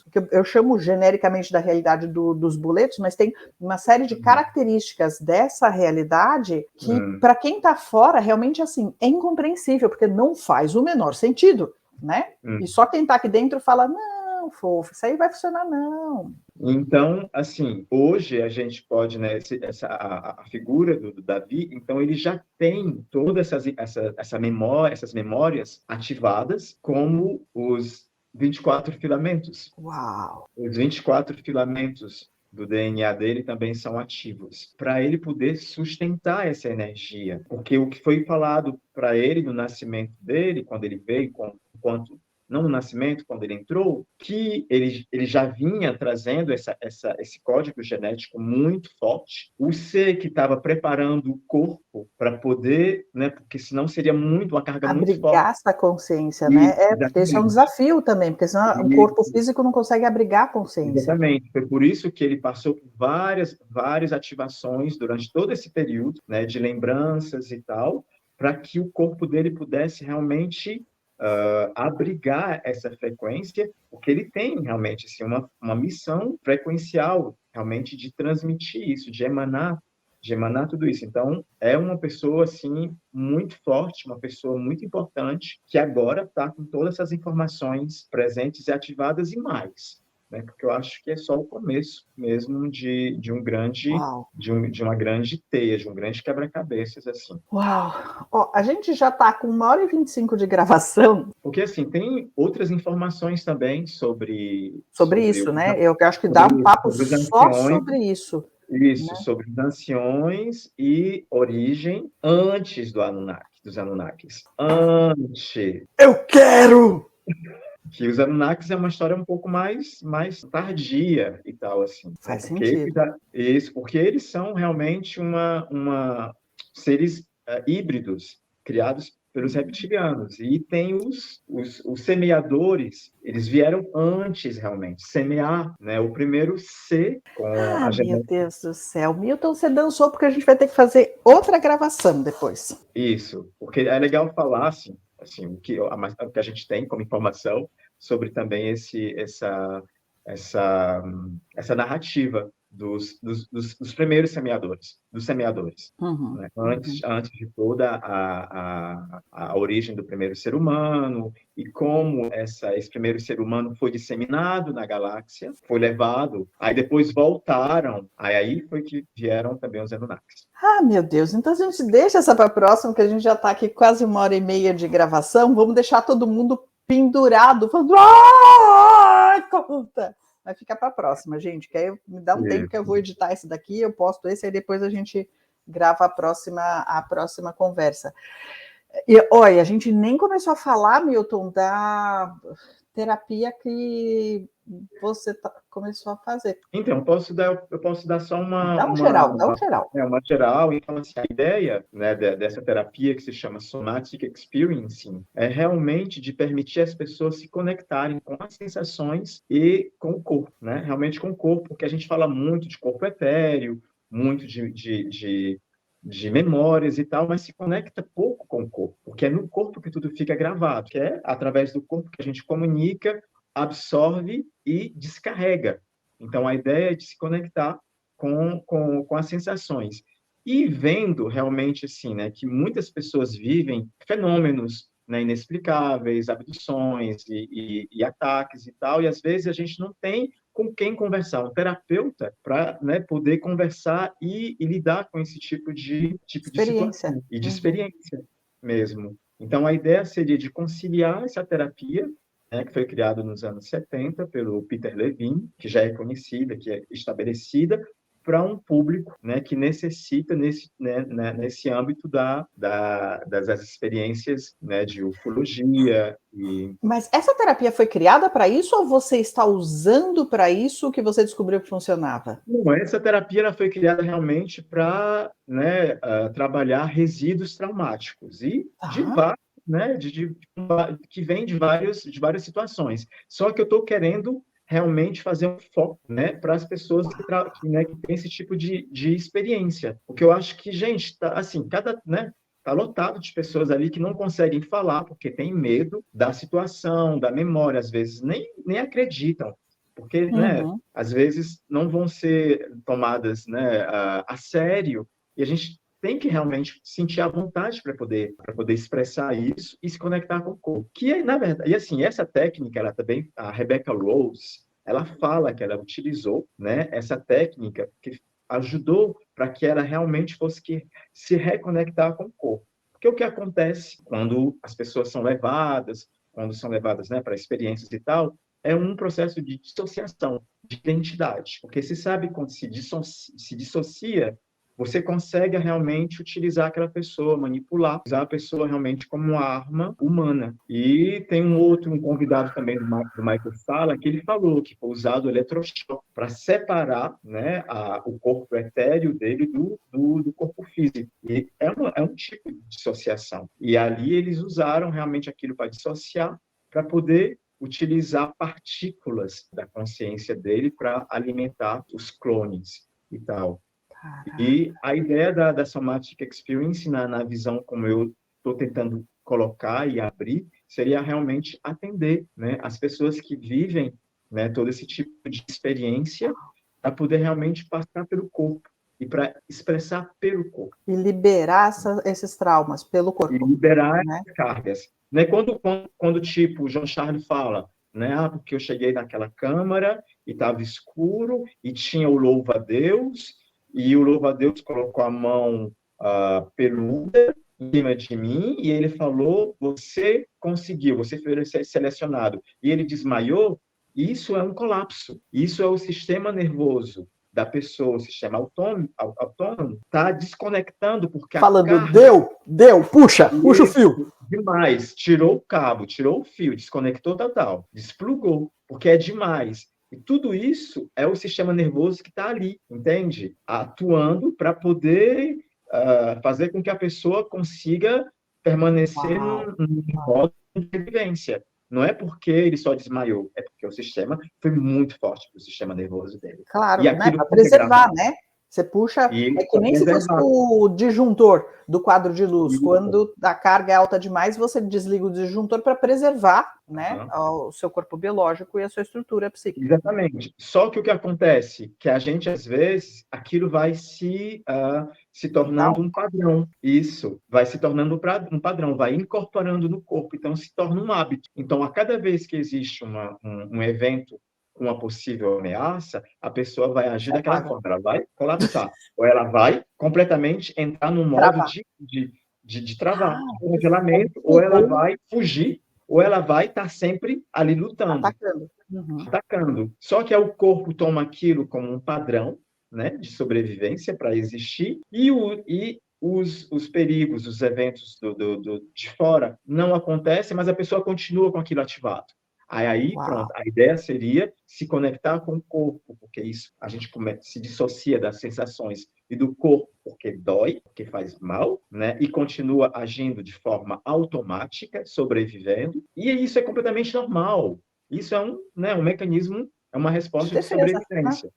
que eu chamo genericamente da realidade dos boletos, mas tem uma série de características dessa realidade que, para quem está fora, realmente assim, é incompreensível, porque não faz o menor sentido, né? E só quem está aqui dentro fala: não, fofo, isso aí vai funcionar, não. Então, assim, hoje a gente pode, né, a figura do Davi, então ele já tem todas essas memórias ativadas, como os 24 filamentos. Uau! Os 24 filamentos do DNA dele também são ativos, para ele poder sustentar essa energia. Porque o que foi falado para ele no nascimento dele, quando ele veio enquanto não no nascimento, quando ele entrou, que ele já vinha trazendo esse código genético muito forte. O C que estava preparando o corpo para poder, né, porque senão seria uma carga muito forte. Abrigar essa consciência, né? Isso, Porque isso é um exatamente. desafio também, porque senão o corpo físico não consegue abrigar a consciência. Exatamente. Foi por isso que ele passou por várias ativações durante todo esse período, né, de lembranças e tal, para que o corpo dele pudesse realmente abrigar essa frequência, porque ele tem realmente assim, uma missão frequencial, realmente, de transmitir isso, de emanar tudo isso. Então, é uma pessoa, assim, muito forte, uma pessoa muito importante, que agora está com todas essas informações presentes e ativadas e mais, né? Porque eu acho que é só o começo mesmo Uau! de uma grande teia, de um grande quebra-cabeças, assim. Uau! Ó, a gente já está com 1h25 de gravação. Porque, assim, tem outras informações também Sobre isso, né? Eu acho que dá um papo sobre os só anciões, sobre isso. isso, Né? sobre os anciões e origem antes dos Anunnakis. Antes. Eu quero! Que os Anunnakis é uma história um pouco mais tardia e tal, assim, né? Faz sentido. Porque eles são realmente seres híbridos criados pelos reptilianos. E tem os semeadores, eles vieram antes, realmente, semear, né? O primeiro ser com Ah, a meu genética. Deus do céu. Milton, você dançou porque a gente vai ter que fazer outra gravação depois. Isso, porque é legal falar, assim o que a gente tem como informação sobre também essa, essa narrativa dos primeiros semeadores, Uhum, né? uhum. Antes de toda a origem do primeiro ser humano e como esse primeiro ser humano foi disseminado na galáxia, foi levado, aí depois voltaram, aí foi que vieram também os Anunnakis. Ah, meu Deus. Então a gente deixa essa para a próxima, que a gente já está aqui quase 1h30 de gravação. Vamos deixar todo mundo pendurado, falando. Conta! Vai ficar para a próxima, gente. Que aí me dá um tempo que eu vou editar esse daqui, eu posto esse, aí depois a gente grava a próxima conversa. E olha, a gente nem começou a falar, Milton, da terapia que você começou a fazer. Então, eu posso dar só Dá um geral, dá um geral. uma geral. Então, assim, a ideia, né, dessa terapia que se chama Somatic Experiencing é realmente de permitir as pessoas se conectarem com as sensações e com o corpo, né? Realmente com o corpo, porque a gente fala muito de corpo etéreo, muito de memórias e tal, mas se conecta pouco com o corpo, porque é no corpo que tudo fica gravado, que é através do corpo que a gente comunica, absorve e descarrega. Então, a ideia é de se conectar com as sensações. E vendo realmente assim, né, que muitas pessoas vivem fenômenos, né, inexplicáveis, abduções e ataques e tal, e às vezes a gente não tem com quem conversar, um terapeuta para, né, poder conversar e lidar com esse tipo de Experiência. situação e de experiência mesmo. Então, a ideia seria de conciliar essa terapia, né, que foi criado nos anos 70 pelo Peter Levine, que já é conhecida, que é estabelecida, para um público, né, que necessita nesse âmbito das experiências, né, de ufologia. Mas essa terapia foi criada para isso ou você está usando para isso que você descobriu que funcionava? Não, essa terapia ela foi criada realmente para, né, trabalhar resíduos traumáticos e Tá. né, que vem de várias situações. Só que eu estou querendo realmente fazer um foco, né, para as pessoas né, que têm esse tipo de experiência. Porque eu acho que, gente, tá, assim, né, tá lotado de pessoas ali que não conseguem falar porque tem medo da situação, da memória, às vezes nem acreditam. Porque, né, Uhum. às vezes não vão ser tomadas, né, a sério, e a gente tem que realmente sentir a vontade para poder expressar isso e se conectar com o corpo. Que é, na verdade, e assim, essa técnica, ela também, a Rebecca Rose, ela fala que ela utilizou, né, essa técnica que ajudou para que ela realmente fosse se reconectar com o corpo. Porque o que acontece quando as pessoas são levadas, quando são levadas, né, para experiências e tal, é um processo de dissociação de identidade, porque se sabe quando se dissocia você consegue realmente utilizar aquela pessoa, manipular, usar a pessoa realmente como uma arma humana. E tem um convidado também do Michael Salla, que ele falou que foi usado o eletrochoque para separar, né, o corpo etéreo dele do corpo físico. E é um tipo de dissociação. E ali eles usaram realmente aquilo para dissociar, para poder utilizar partículas da consciência dele para alimentar os clones e tal. E a ideia da Somatic Experience, na visão como eu estou tentando colocar e abrir, seria realmente atender, né, as pessoas que vivem, né, todo esse tipo de experiência, para poder realmente passar pelo corpo e para expressar pelo corpo. E liberar esses traumas pelo corpo. E liberar, né, as cargas. Né? Quando tipo, o João Charles fala, né, porque eu cheguei naquela câmara e estava escuro e tinha o louva-a-Deus, e o louva-a-Deus colocou a mão peluda em cima de mim e ele falou, você conseguiu, você foi selecionado. E ele desmaiou. Isso é um colapso. Isso é o sistema nervoso da pessoa, o sistema autônomo, está desconectando, porque a falando, carga... puxa o fio. Demais. Tirou o cabo, tirou o fio, desconectou total, desplugou, porque é demais. E tudo isso é o sistema nervoso que está ali, entende? Atuando para poder fazer com que a pessoa consiga permanecer num modo de vivência. Não é porque ele só desmaiou, é porque o sistema foi muito forte para o sistema nervoso dele. Claro, E né? aquilo Para preservar, né? Você puxa, é que nem se fosse o disjuntor do quadro de luz. Isso. Quando a carga é alta demais, você desliga o disjuntor para preservar, né, o seu corpo biológico e a sua estrutura psíquica. Exatamente. Só que o que acontece? Que a gente, às vezes, aquilo vai se tornando um padrão. Isso, vai se tornando um padrão, vai incorporando no corpo, então se torna um hábito. Então, a cada vez que existe um evento com uma possível ameaça, a pessoa vai agir daquela forma, ela vai colapsar, ou ela vai completamente entrar num modo de travar, de congelamento, ou ela vai fugir, ou ela vai estar sempre ali lutando, atacando. Só que o corpo toma aquilo como um padrão, né, de sobrevivência para existir, e os perigos, os eventos de fora não acontecem, mas a pessoa continua com aquilo ativado. Aí pronto, a ideia seria se conectar com o corpo, porque isso a gente se dissocia das sensações e do corpo, porque dói, porque faz mal, né? E continua agindo de forma automática, sobrevivendo, e isso é completamente normal. Isso é um mecanismo, é uma resposta de sobrevivência.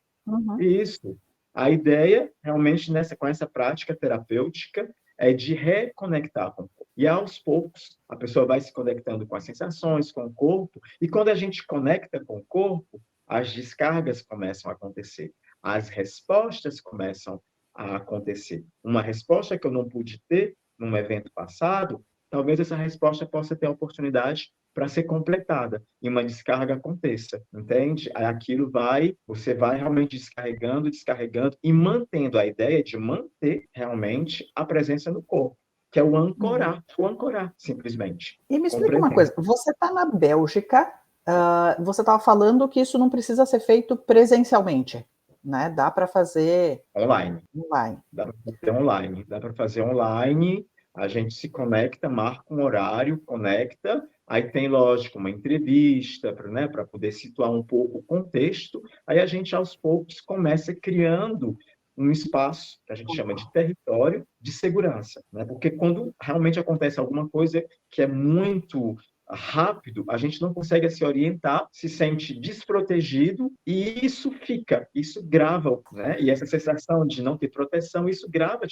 Isso. A ideia, realmente, com essa prática terapêutica, é de reconectar com o corpo. E, aos poucos, a pessoa vai se conectando com as sensações, com o corpo, e quando a gente conecta com o corpo, as descargas começam a acontecer, as respostas começam a acontecer. Uma resposta que eu não pude ter num evento passado, talvez essa resposta possa ter a oportunidade para ser completada e uma descarga aconteça, entende? Você vai realmente descarregando e mantendo a ideia de manter realmente a presença no corpo, que é o ancorar, simplesmente. E me explica uma coisa, você está na Bélgica, você estava falando que isso não precisa ser feito presencialmente, né? Dá para fazer online. Dá para fazer online. A gente se conecta, marca um horário, conecta. Aí tem, lógico, uma entrevista para poder situar um pouco o contexto. Aí a gente, aos poucos, começa criando um espaço que a gente chama de território de segurança, né? Porque quando realmente acontece alguma coisa que é muito rápido, a gente não consegue se orientar, se sente desprotegido e isso grava, né? E essa sensação de não ter proteção, isso grava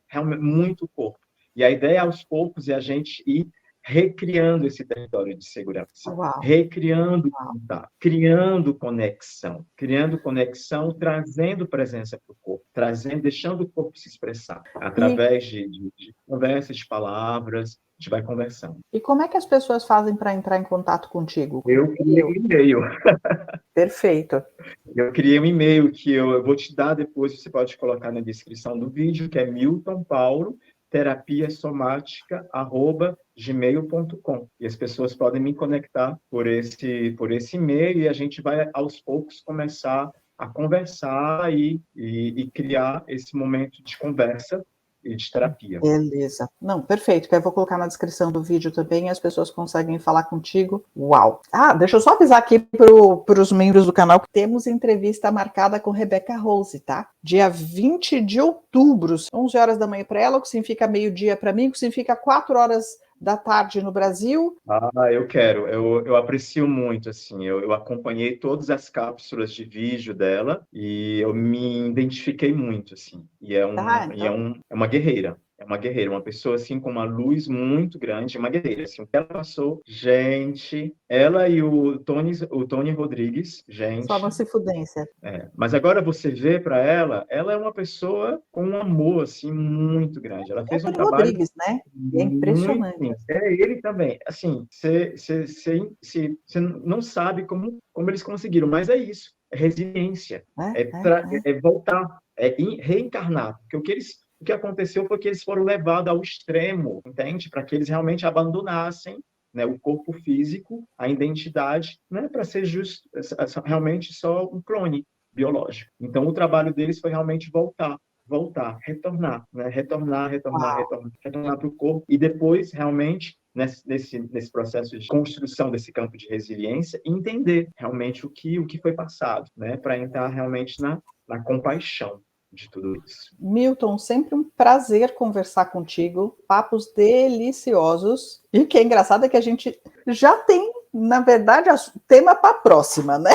realmente muito o corpo. E a ideia, aos poucos, é a gente ir recriando esse território de segurança, recriando contato, criando conexão, trazendo presença para o corpo, deixando o corpo se expressar através de conversas, de palavras. A gente vai conversando. E como é que as pessoas fazem para entrar em contato contigo? Eu criei um e-mail. Perfeito. Eu criei um e-mail que eu vou te dar depois, você pode colocar na descrição do vídeo, que é miltonpaulo.terapiasomática@gmail.com. E as pessoas podem me conectar por esse e-mail e a gente vai, aos poucos, começar a conversar e criar esse momento de conversa e de terapia. Beleza. Não, perfeito, que eu vou colocar na descrição do vídeo também, as pessoas conseguem falar contigo. Uau! Ah, deixa eu só avisar aqui para os membros do canal que temos entrevista marcada com Rebecca Rose, tá? Dia 20 de outubro, 11 horas da manhã para ela, o que significa meio-dia para mim, o que significa 4 horas da tarde no Brasil. Eu quero, eu aprecio muito, assim, eu acompanhei todas as cápsulas de vídeo dela e eu me identifiquei muito, assim, Então, é uma guerreira, uma pessoa, assim, com uma luz muito grande, uma guerreira, assim, o que ela passou, gente, ela e o Tony Rodrigues, só gente, não se fudência. mas agora você vê para ela é uma pessoa com um amor, assim, muito grande, ela É o fez um Tony trabalho Rodrigues, né? É muito, impressionante. sim. É ele também. Assim, você não sabe como eles conseguiram, mas é isso. É resiliência. É, É voltar, reencarnar. Porque o que aconteceu foi que eles foram levados ao extremo, entende? Para que eles realmente abandonassem, né, o corpo físico, a identidade, né, para ser justo, realmente só um clone biológico. Então, o trabalho deles foi realmente voltar, retornar, né? Retornar para o corpo e depois realmente nesse processo de construção desse campo de resiliência, entender realmente o que foi passado, né? Para entrar realmente na compaixão de tudo isso. Milton, sempre um prazer conversar contigo, papos deliciosos. E o que é engraçado é que a gente já tem, na verdade, tema para a próxima, né?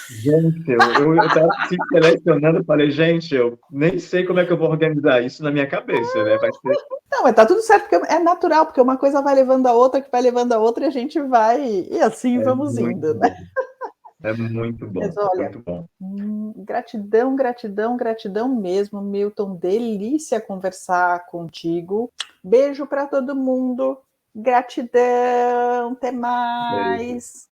Gente, eu estava se selecionando, falei, gente, eu nem sei como é que eu vou organizar isso na minha cabeça, né? Vai ser Não, mas tá tudo certo, porque é natural, porque uma coisa vai levando a outra, que vai levando a outra, e a gente vai, e assim vamos muito indo, né? bom. É muito Mas bom, olha, muito bom. gratidão, gratidão, gratidão mesmo, Milton. Delícia conversar contigo. Beijo para todo mundo. Gratidão, até Beijo. mais.